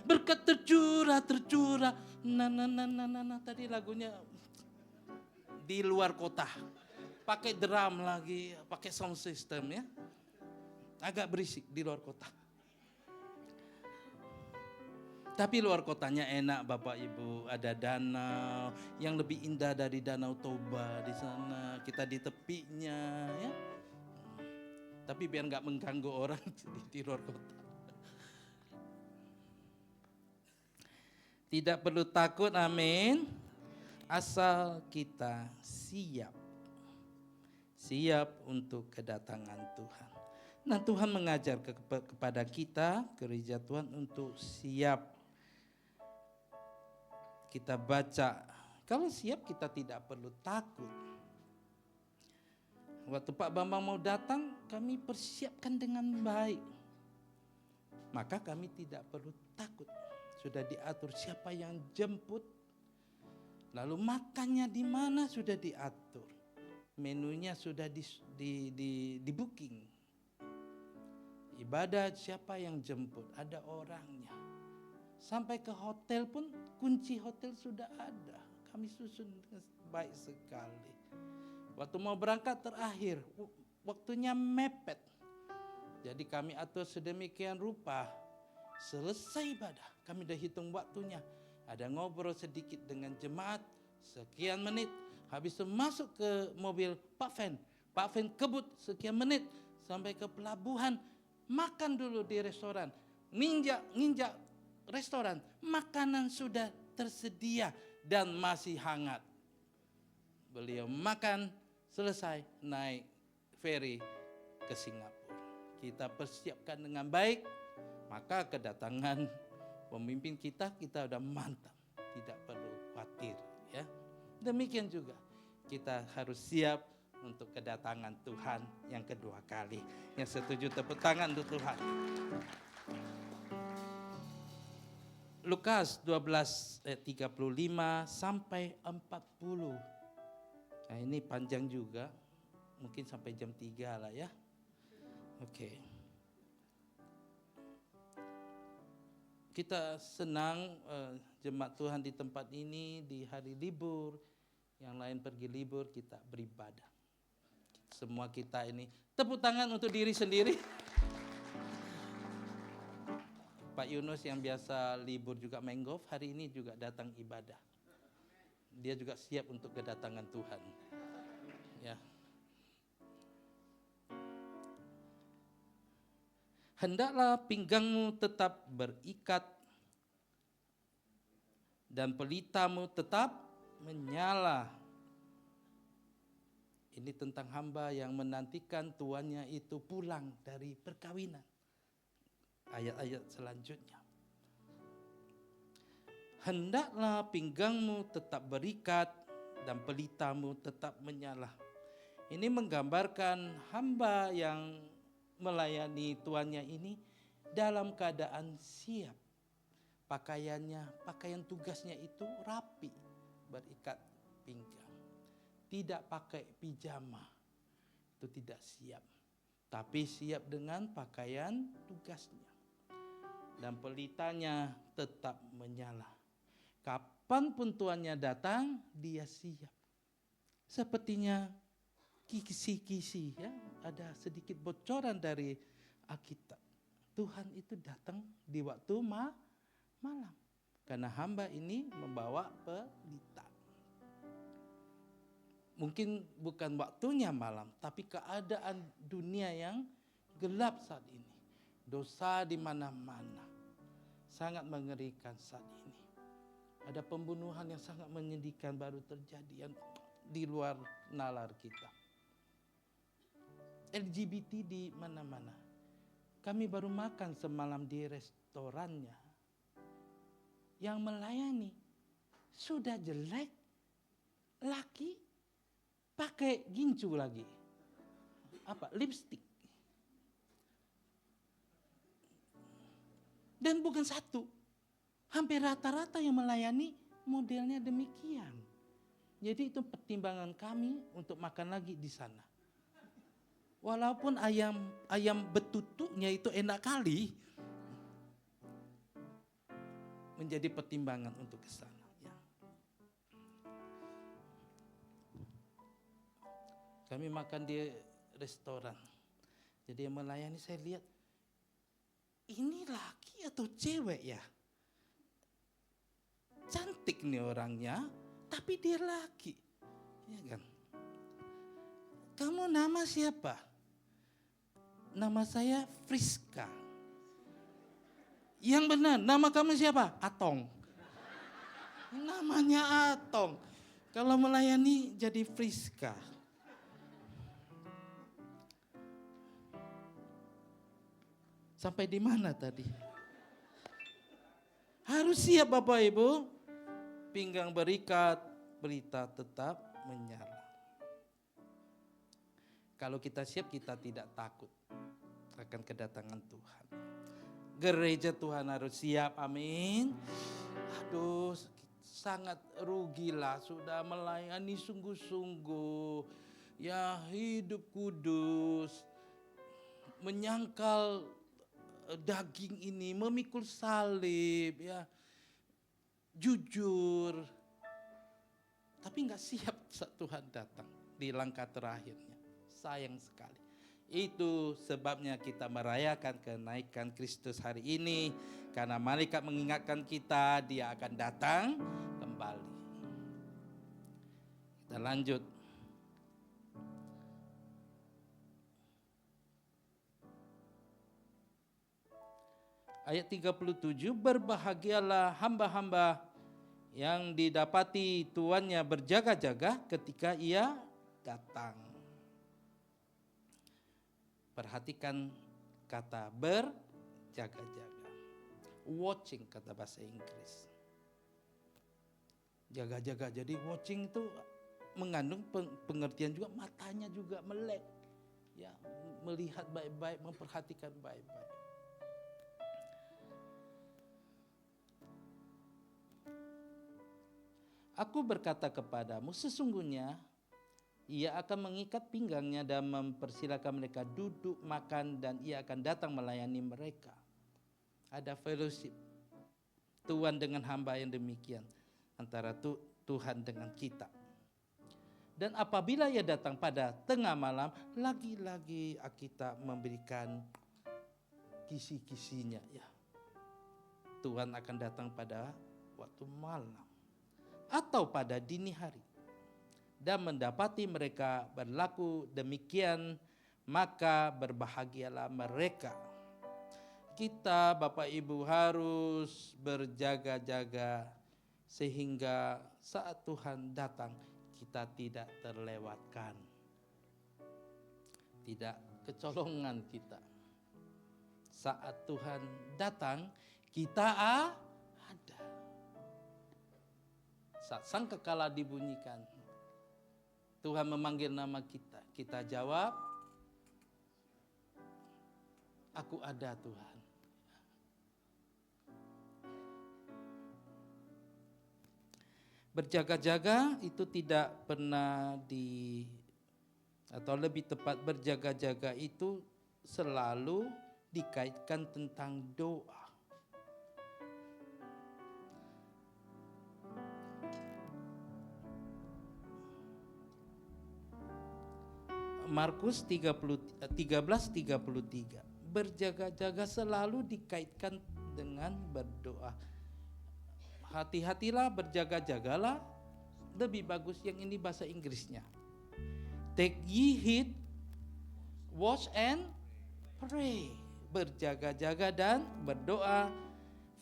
berkat tercurah. Na tadi lagunya di luar kota. Pakai drum lagi, pakai sound system ya. Agak berisik di luar kota. Tapi luar kotanya enak Bapak Ibu, ada danau yang lebih indah dari Danau Toba di sana. Kita di tepinya ya. Tapi biar nggak mengganggu orang di luar kota. Tidak perlu takut, amin. Asal kita siap untuk kedatangan Tuhan. Nah, Tuhan mengajar kepada kita, gereja Tuhan, untuk siap. Kita baca, kalau siap kita tidak perlu takut. Waktu Pak Bambang mau datang, kami persiapkan dengan baik. Maka kami tidak perlu takut. Sudah diatur siapa yang jemput, lalu makannya di mana sudah diatur. Menunya sudah di booking. Ibadah siapa yang jemput, ada orangnya. Sampai ke hotel pun kunci hotel sudah ada. Kami susun dengan baik sekali. Waktu mau berangkat terakhir, waktunya mepet. Jadi kami atur sedemikian rupa. Selesai ibadah, kami dah hitung waktunya. Ada ngobrol sedikit dengan jemaat, sekian menit. Habis itu masuk ke mobil, Pak Fen, Pak Fen kebut sekian menit sampai ke pelabuhan, makan dulu di restoran. Nginjak restoran, makanan sudah tersedia dan masih hangat. Beliau makan, selesai naik ferry ke Singapura. Kita persiapkan dengan baik, maka kedatangan pemimpin kita udah mantap, tidak perlu khawatir ya. Demikian juga kita harus siap untuk kedatangan Tuhan yang kedua kali. Yang setuju tepuk tangan untuk Tuhan. Lukas 12 ayat 35 sampai 40. Nah ini panjang juga, mungkin sampai jam 3 lah ya. Oke. Kita senang jemaat Tuhan di tempat ini di hari libur, yang lain pergi libur, kita beribadah. Semua kita ini tepuk tangan untuk diri sendiri. Pak Yunus yang biasa libur juga main golf, hari ini juga datang ibadah. Dia juga siap untuk kedatangan Tuhan. Ya. Hendaklah pinggangmu tetap berikat dan pelitamu tetap menyala. Ini tentang hamba yang menantikan tuannya itu pulang dari perkawinan. Ayat-ayat selanjutnya. Hendaklah pinggangmu tetap berikat dan pelitamu tetap menyala. Ini menggambarkan hamba yang melayani tuannya ini dalam keadaan siap. Pakaian tugasnya itu rapi, berikat pinggang. Tidak pakai pijama, itu tidak siap. Tapi siap dengan pakaian tugasnya. Dan pelitanya tetap menyala. Kapanpun tuannya datang, dia siap. Sepertinya kisi-kisi ya, ada sedikit bocoran dari Alkitab. Tuhan itu datang di waktu malam. Karena hamba ini membawa pelita. Mungkin bukan waktunya malam, tapi keadaan dunia yang gelap saat ini. Dosa di mana-mana. Sangat mengerikan saat ini. Ada pembunuhan yang sangat menyedihkan baru terjadi yang di luar nalar kita. LGBT di mana-mana. Kami baru makan semalam di restorannya. Yang melayani sudah jelek, laki pakai gincu lagi. Lipstick. Dan bukan satu. Hampir rata-rata yang melayani modelnya demikian. Jadi itu pertimbangan kami untuk makan lagi di sana. Walaupun ayam betutuknya itu enak kali. Menjadi pertimbangan untuk ke sana. Ya. Kami makan di restoran. Jadi yang melayani saya lihat, ini laki atau cewek ya? Cantik nih orangnya, tapi dia laki. Ya kan? Kamu nama siapa? Nama saya Friska. Yang benar, nama kamu siapa? Atong. Namanya Atong. Kalau melayani jadi Friska. Sampai di mana tadi? Harus siap Bapak Ibu. Pinggang berikat, pelita tetap menyala. Kalau kita siap, kita tidak takut akan kedatangan Tuhan. Gereja Tuhan harus siap, amin. Aduh, sangat rugilah sudah melayani sungguh-sungguh. Ya hidup kudus, menyangkal daging ini, memikul salib, ya jujur. Tapi nggak siap saat Tuhan datang di langkah terakhirnya. Sayang sekali. Itu sebabnya kita merayakan kenaikan Kristus hari ini. Karena malaikat mengingatkan kita, dia akan datang kembali. Kita lanjut. ayat 37, berbahagialah hamba-hamba yang didapati tuannya berjaga-jaga ketika ia datang. Perhatikan kata berjaga-jaga. Watching kata bahasa Inggris. Jaga-jaga, jadi watching itu mengandung pengertian juga matanya juga melek. Ya, melihat baik-baik, memperhatikan baik-baik. Aku berkata kepadamu, sesungguhnya ia akan mengikat pinggangnya dan mempersilakan mereka duduk makan, dan ia akan datang melayani mereka. Ada fellowship Tuhan dengan hamba yang demikian, antara Tuhan dengan kita. Dan apabila ia datang pada tengah malam, lagi-lagi kita memberikan kisi-kisinya. Ya, Tuhan akan datang pada waktu malam atau pada dini hari, dan mendapati mereka berlaku demikian, maka berbahagialah mereka. Kita Bapak Ibu harus berjaga-jaga sehingga saat Tuhan datang kita tidak terlewatkan, tidak kecolongan kita. Saat Tuhan datang kita ada. Saat sangkakala dibunyikan, Tuhan memanggil nama kita, kita jawab, aku ada Tuhan. Berjaga-jaga itu tidak pernah atau lebih tepat berjaga-jaga itu selalu dikaitkan tentang doa. Markus 13:33, berjaga-jaga selalu dikaitkan dengan berdoa. Hati-hatilah, berjaga-jagalah, lebih bagus yang ini bahasa Inggrisnya. Take ye heed, watch and pray. Berjaga-jaga dan berdoa,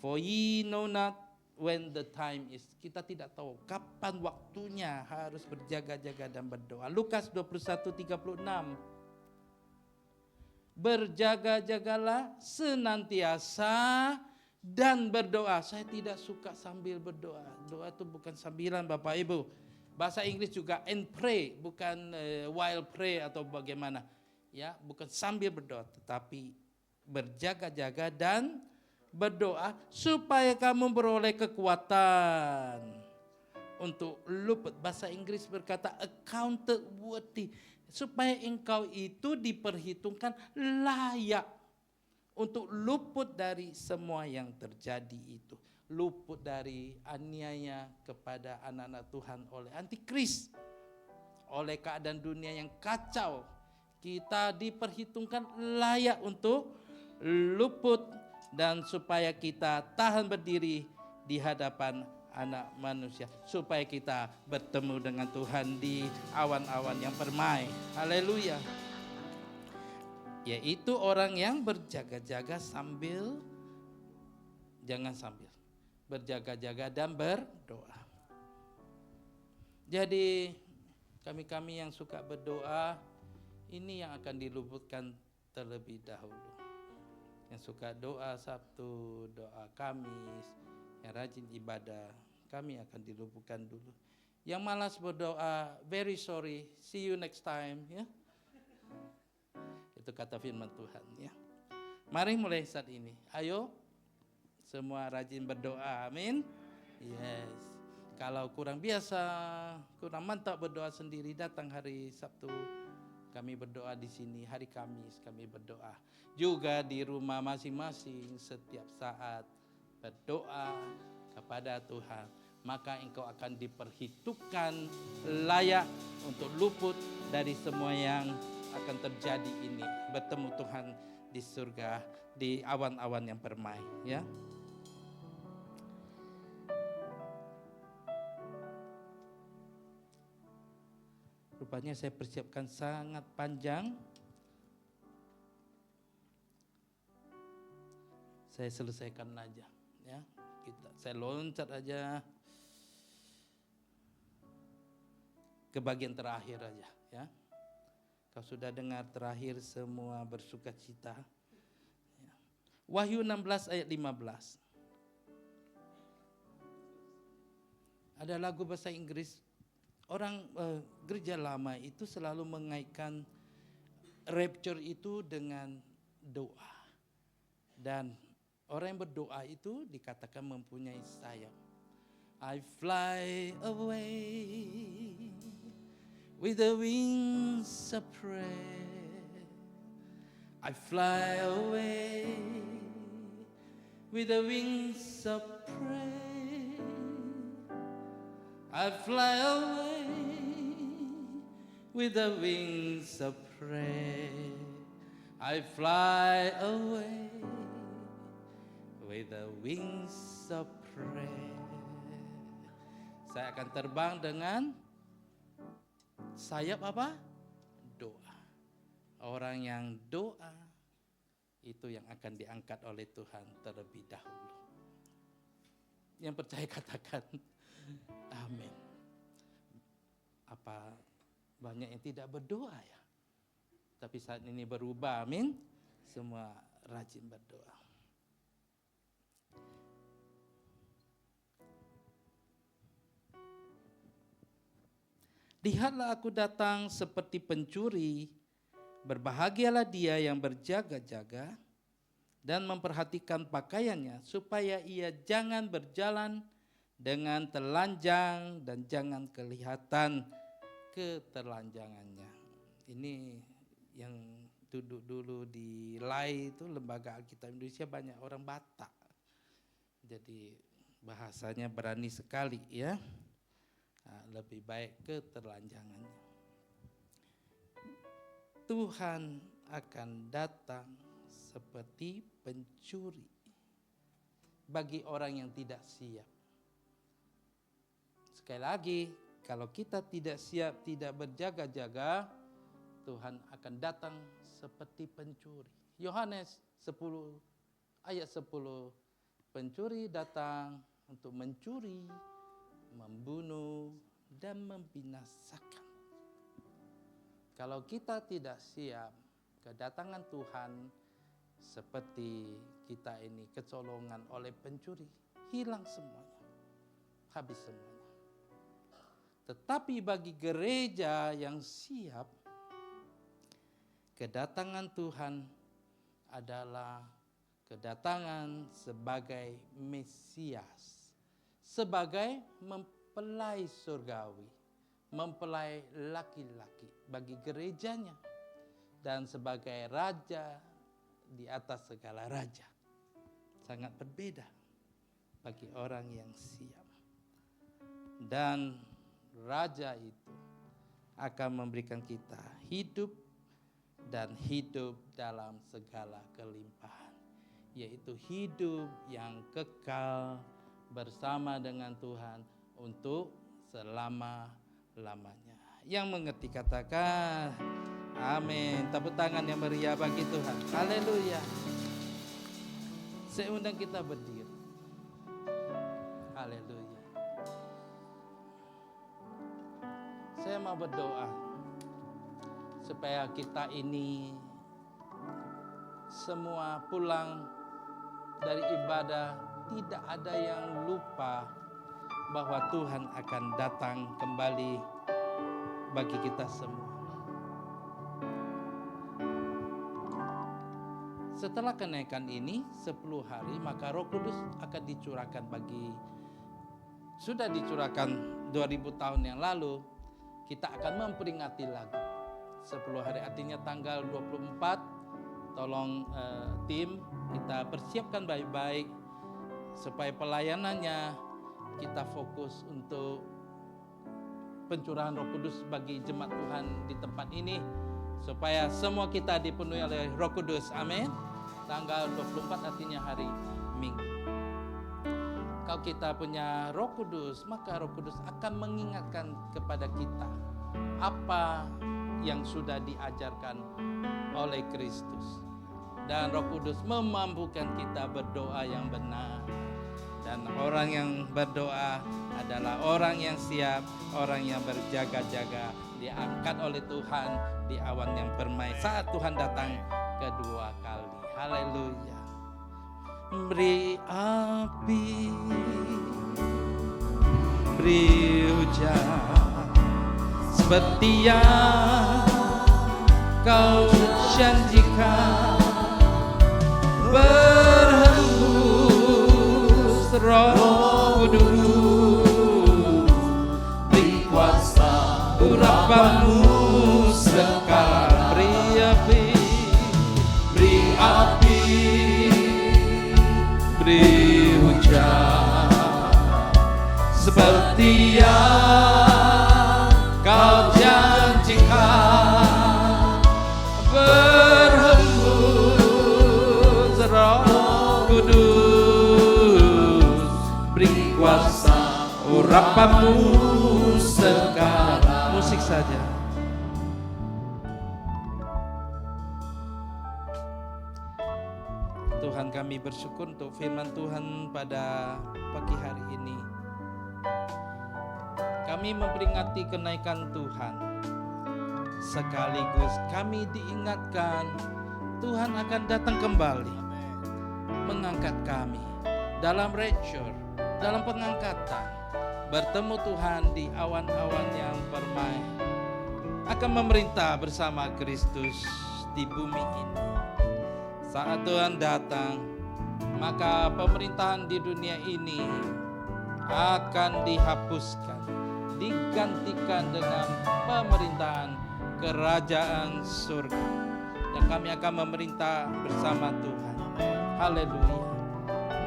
for ye know not when the time is. Kita tidak tahu kapan waktunya harus berjaga-jaga dan berdoa. Lukas 21:36. Berjaga-jagalah senantiasa dan berdoa. Saya tidak suka sambil berdoa. Doa itu bukan sambilan Bapak Ibu. Bahasa Inggris juga and pray, bukan while pray atau bagaimana. Ya, bukan sambil berdoa, tetapi berjaga-jaga dan berdoa supaya kamu beroleh kekuatan untuk luput. Bahasa Inggris berkata accounted worthy, supaya engkau itu diperhitungkan layak untuk luput dari semua yang terjadi itu. Luput dari aniaya kepada anak-anak Tuhan oleh antikris, oleh keadaan dunia yang kacau. Kita diperhitungkan layak untuk luput, dan supaya kita tahan berdiri di hadapan anak manusia, supaya kita bertemu dengan Tuhan di awan-awan yang permai. Haleluya. Yaitu orang yang berjaga-jaga berjaga-jaga dan berdoa. Jadi kami yang suka berdoa, ini yang akan diluputkan terlebih dahulu. Yang suka doa Sabtu, doa Kamis, yang rajin ibadah, kami akan diluputkan dulu. Yang malas berdoa, very sorry, see you next time, ya. Itu kata firman Tuhan, ya. Mari mulai saat ini. Ayo semua rajin berdoa. Amin. Yes. Kalau kurang biasa, kurang mantap berdoa sendiri, datang hari Sabtu. Kami berdoa di sini, hari Kamis kami berdoa. Juga di rumah masing-masing setiap saat berdoa kepada Tuhan. Maka engkau akan diperhitungkan layak untuk luput dari semua yang akan terjadi ini. Bertemu Tuhan di surga, di awan-awan yang permai, ya. Rupanya saya persiapkan sangat panjang. Saya selesaikan aja, ya. Saya loncat aja ke bagian terakhir aja, ya. Kau sudah dengar terakhir semua bersukacita. Ya. Wahyu 16 ayat 15. Ada lagu bahasa Inggris. Orang gereja lama itu selalu mengaitkan rapture itu dengan doa. Dan orang yang berdoa itu dikatakan mempunyai sayap. I fly away with the wings of prayer. I fly away with the wings of prayer. I fly away with the wings of prayer. I fly away with the wings of prayer. Saya akan terbang dengan sayap apa? Doa. Orang yang doa itu yang akan diangkat oleh Tuhan terlebih dahulu. Yang percaya katakan amin. Apa banyak yang tidak berdoa ya? Tapi saat ini berubah, amin. Semua rajin berdoa. Lihatlah aku datang seperti pencuri, berbahagialah dia yang berjaga-jaga dan memperhatikan pakaiannya, supaya ia jangan berjalan dengan telanjang dan jangan kelihatan keterlanjangannya. Ini yang duduk dulu di LAI itu, Lembaga Alkitab Indonesia, banyak orang Batak. Jadi bahasanya berani sekali ya. Nah, lebih baik keterlanjangannya. Tuhan akan datang seperti pencuri bagi orang yang tidak siap. Sekali lagi, kalau kita tidak siap, tidak berjaga-jaga, Tuhan akan datang seperti pencuri. Yohanes 10 ayat 10, pencuri datang untuk mencuri, membunuh, dan membinasakan. Kalau kita tidak siap, kedatangan Tuhan seperti kita ini kecolongan oleh pencuri, hilang semuanya, habis semuanya. Tetapi bagi gereja yang siap, kedatangan Tuhan adalah kedatangan sebagai Mesias, sebagai mempelai surgawi, mempelai laki-laki bagi gerejanya, dan sebagai raja di atas segala raja. Sangat berbeda bagi orang yang siap. Dan raja itu akan memberikan kita hidup dan hidup dalam segala kelimpahan, yaitu hidup yang kekal bersama dengan Tuhan untuk selama-lamanya. Yang mengerti katakan amin. Tepuk tangan yang meriah bagi Tuhan. Haleluya. Saya undang kita berdiri. Haleluya. Saya mau berdoa supaya kita ini semua pulang dari ibadah tidak ada yang lupa bahwa Tuhan akan datang kembali bagi kita semua. Setelah kenaikan ini 10 hari, maka Roh Kudus akan dicurahkan sudah dicurahkan 2000 tahun yang lalu. Kita akan memperingati lagi 10 hari, artinya tanggal 24. Tolong tim kita persiapkan baik-baik supaya pelayanannya kita fokus untuk pencurahan Roh Kudus bagi jemaat Tuhan di tempat ini, supaya semua kita dipenuhi oleh Roh Kudus. Amin. Tanggal 24 artinya hari Minggu. Kalau kita punya Roh Kudus, maka Roh Kudus akan mengingatkan kepada kita apa yang sudah diajarkan oleh Kristus. Dan Roh Kudus memampukan kita berdoa yang benar. Dan orang yang berdoa adalah orang yang siap, orang yang berjaga-jaga, diangkat oleh Tuhan di awan yang permai saat Tuhan datang kedua kali. Haleluya. Beri api, beri hujan, seperti yang kau janjikan, berhembus Roh Kudus, beri kuasa urapanmu sekarang. Beri api, beri api, beri hujan, seperti yang kau janjikan, berhembus Roh Kudus, beri kuasa urapanmu sekarang. Musik saja. Tuhan, kami bersyukur untuk firman Tuhan pada pagi hari ini. Kami memperingati kenaikan Tuhan. Sekaligus kami diingatkan Tuhan akan datang kembali mengangkat kami dalam rapture, dalam pengangkatan, bertemu Tuhan di awan-awan yang permai, akan memerintah bersama Kristus di bumi ini. Saat Tuhan datang, maka pemerintahan di dunia ini akan dihapuskan, digantikan dengan pemerintahan kerajaan surga. Dan kami akan memerintah bersama Tuhan. Haleluya.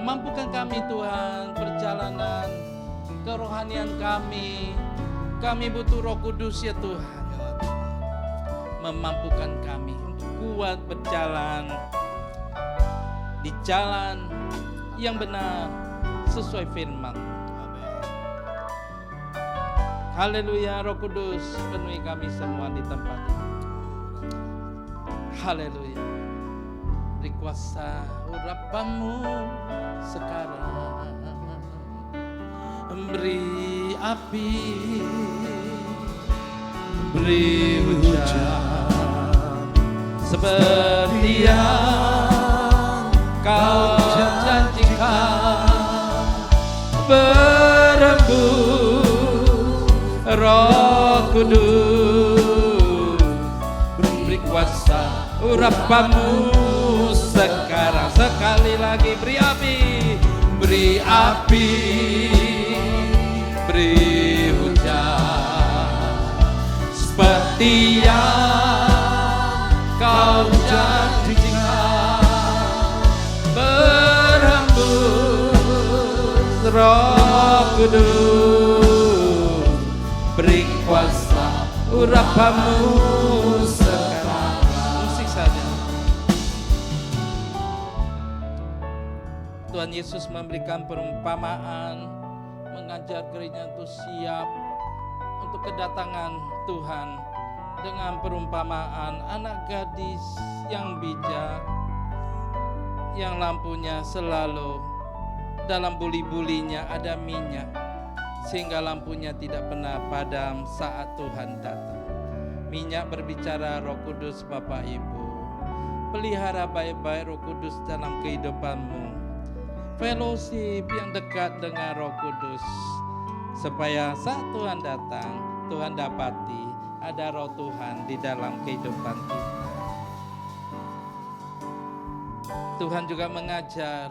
Mampukan kami Tuhan perjalanan kerohanian kami. Kami butuh Roh Kudus ya Tuhan. Memampukan kami untuk kuat berjalan di jalan yang benar sesuai firman. Haleluya. Roh Kudus penuhi kami semua di tempat ini. Haleluya. Beri kuasa urapanmu sekarang, beri api, beri hujan, seperti yang kau janjikan, berembus Roh Kudus, beri kuasa urapanmu sekarang. Sekali lagi, beri api, beri api, beri hujan, seperti yang kau janjikan, berhembus Roh Kudus, beri kuasa urapanmu sekarang. Musik saja. Tuhan Yesus memberikan perumpamaan, mengajar gereja untuk siap untuk kedatangan Tuhan dengan perumpamaan anak gadis yang bijak, yang lampunya selalu dalam buli-bulinya ada minyak, sehingga lampunya tidak pernah padam saat Tuhan datang. Minyak berbicara Roh Kudus. Bapak Ibu, pelihara baik-baik Roh Kudus dalam kehidupanmu. Fellowship yang dekat dengan Roh Kudus, supaya saat Tuhan datang, Tuhan dapati ada Roh Tuhan di dalam kehidupan kita. Tuhan juga mengajar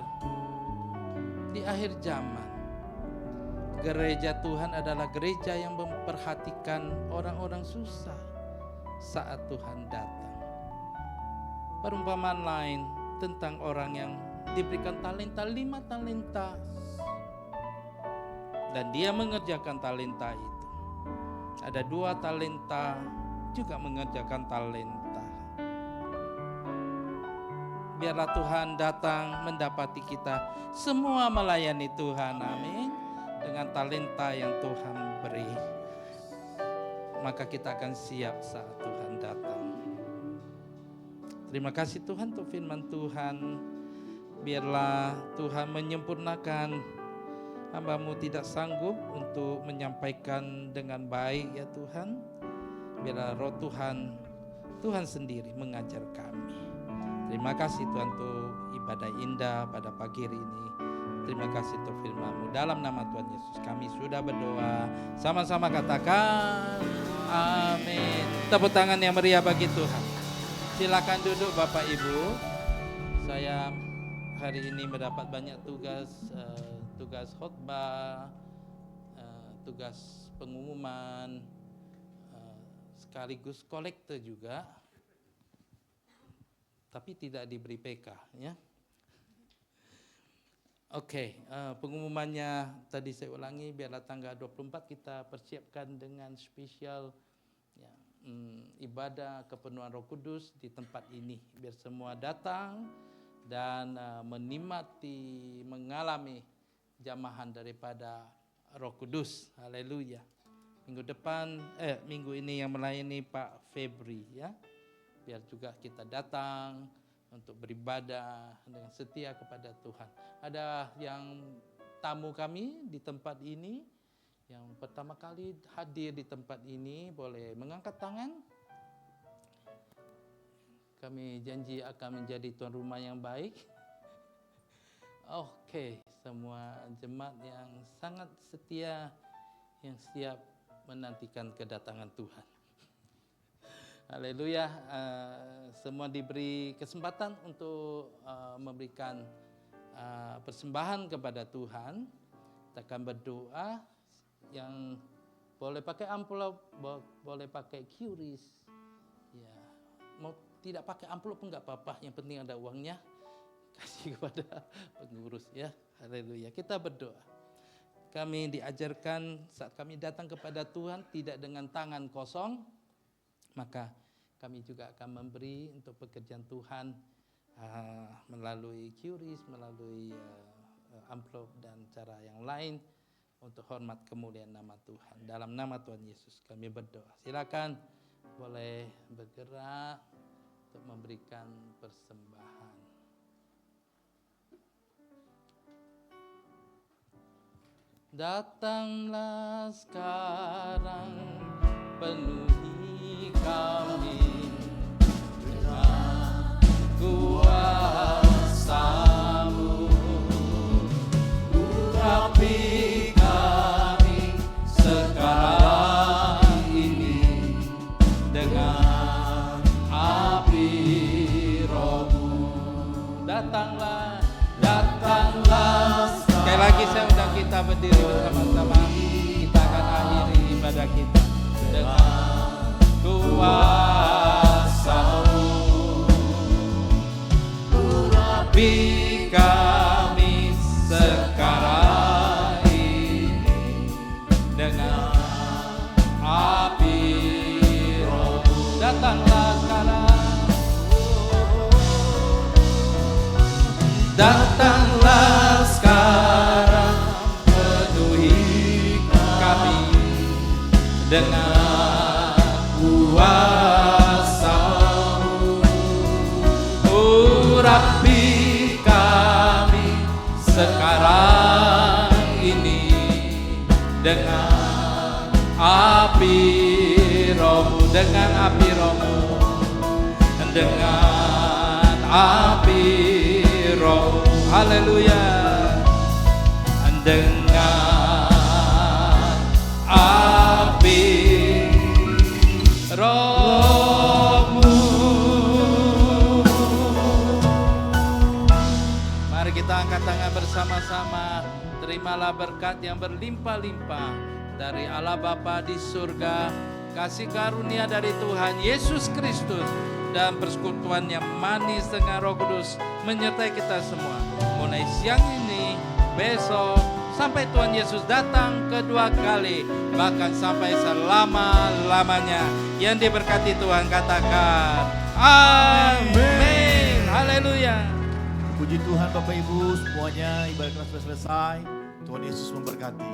di akhir zaman, gereja Tuhan adalah gereja yang memperhatikan orang-orang susah saat Tuhan datang. Perumpamaan lain tentang orang yang diberikan talenta, 5 talenta, dan dia mengerjakan talenta itu. Ada 2 talenta juga mengerjakan talenta. Biarlah Tuhan datang mendapati kita semua melayani Tuhan, amin, dengan talenta yang Tuhan beri. Maka kita akan siap saat Tuhan datang. Terima kasih Tuhan untuk firman Tuhan. Biarlah Tuhan menyempurnakan, hamba-Mu tidak sanggup untuk menyampaikan dengan baik ya Tuhan. Biarlah roh Tuhan sendiri mengajar kami. Terima kasih Tuhan untuk ibadah indah pada pagi hari ini. Terima kasih untuk firman-Mu. Dalam nama Tuhan Yesus kami sudah berdoa. Sama-sama katakan amin. Tepuk tangan yang meriah bagi Tuhan. Silakan duduk Bapak Ibu. Saya hari ini mendapat banyak tugas khotbah, tugas pengumuman, sekaligus kolekte juga. Tapi tidak diberi PK ya. Oke, pengumumannya tadi saya ulangi, biarlah tanggal 24 kita persiapkan dengan spesial ya, ibadah kepenuhan Roh Kudus di tempat ini. Biar semua datang dan menikmati, mengalami jamahan daripada Roh Kudus. Haleluya. Minggu ini yang melayani Pak Febri ya. Biar juga kita datang untuk beribadah dengan setia kepada Tuhan. Ada yang tamu kami di tempat ini yang pertama kali hadir di tempat ini, boleh mengangkat tangan. Kami janji akan menjadi tuan rumah yang baik. Oke, semua jemaat yang sangat setia, yang siap menantikan kedatangan Tuhan. Haleluya, semua diberi kesempatan untuk memberikan persembahan kepada Tuhan. Kita akan berdoa, yang boleh pakai amplop, boleh pakai QRIS. Ya, mau tidak pakai amplop pun enggak apa-apa, yang penting ada uangnya. Kasih kepada pengurus ya. Haleluya. Kita berdoa. Kami diajarkan saat kami datang kepada Tuhan tidak dengan tangan kosong, maka kami juga akan memberi untuk pekerjaan Tuhan melalui QRIS, melalui amplop dan cara yang lain untuk hormat kemuliaan nama Tuhan. Dalam nama Tuhan Yesus kami berdoa. Silakan boleh bergerak untuk memberikan persembahan. Datanglah sekarang, penuhi kami dengan kuasa-Mu, urapi kami sekarang ini dengan api Roh-Mu. Datanglah, datanglah. Sekali lagi saya undang kita berdiri bersama-sama. Kita akan akhiri ibadah kita dengan kuasa-Mu, urapi kami sekarang ini dengan api Roh-Mu. Datanglah sekarang, datanglah sekarang, penuhi kami dengan kuasa-Mu, urapi kami sekarang ini dengan api Roh-Mu, dengan api Roh-Mu, dengan api Roh. Haleluya. Dengan api Roh-Mu. Mari kita angkat tangan bersama-sama. Terimalah berkat yang berlimpah-limpah dari Allah Bapa di surga, kasih karunia dari Tuhan Yesus Kristus, dan persekutuan yang manis dengan Roh Kudus menyertai kita semua mulai siang ini, besok, sampai Tuhan Yesus datang kedua kali, bahkan sampai selama-lamanya. Yang diberkati Tuhan katakan amin. Haleluya. Puji Tuhan Bapak Ibu semuanya, ibadah kita sudah selesai. Tuhan Yesus memberkati.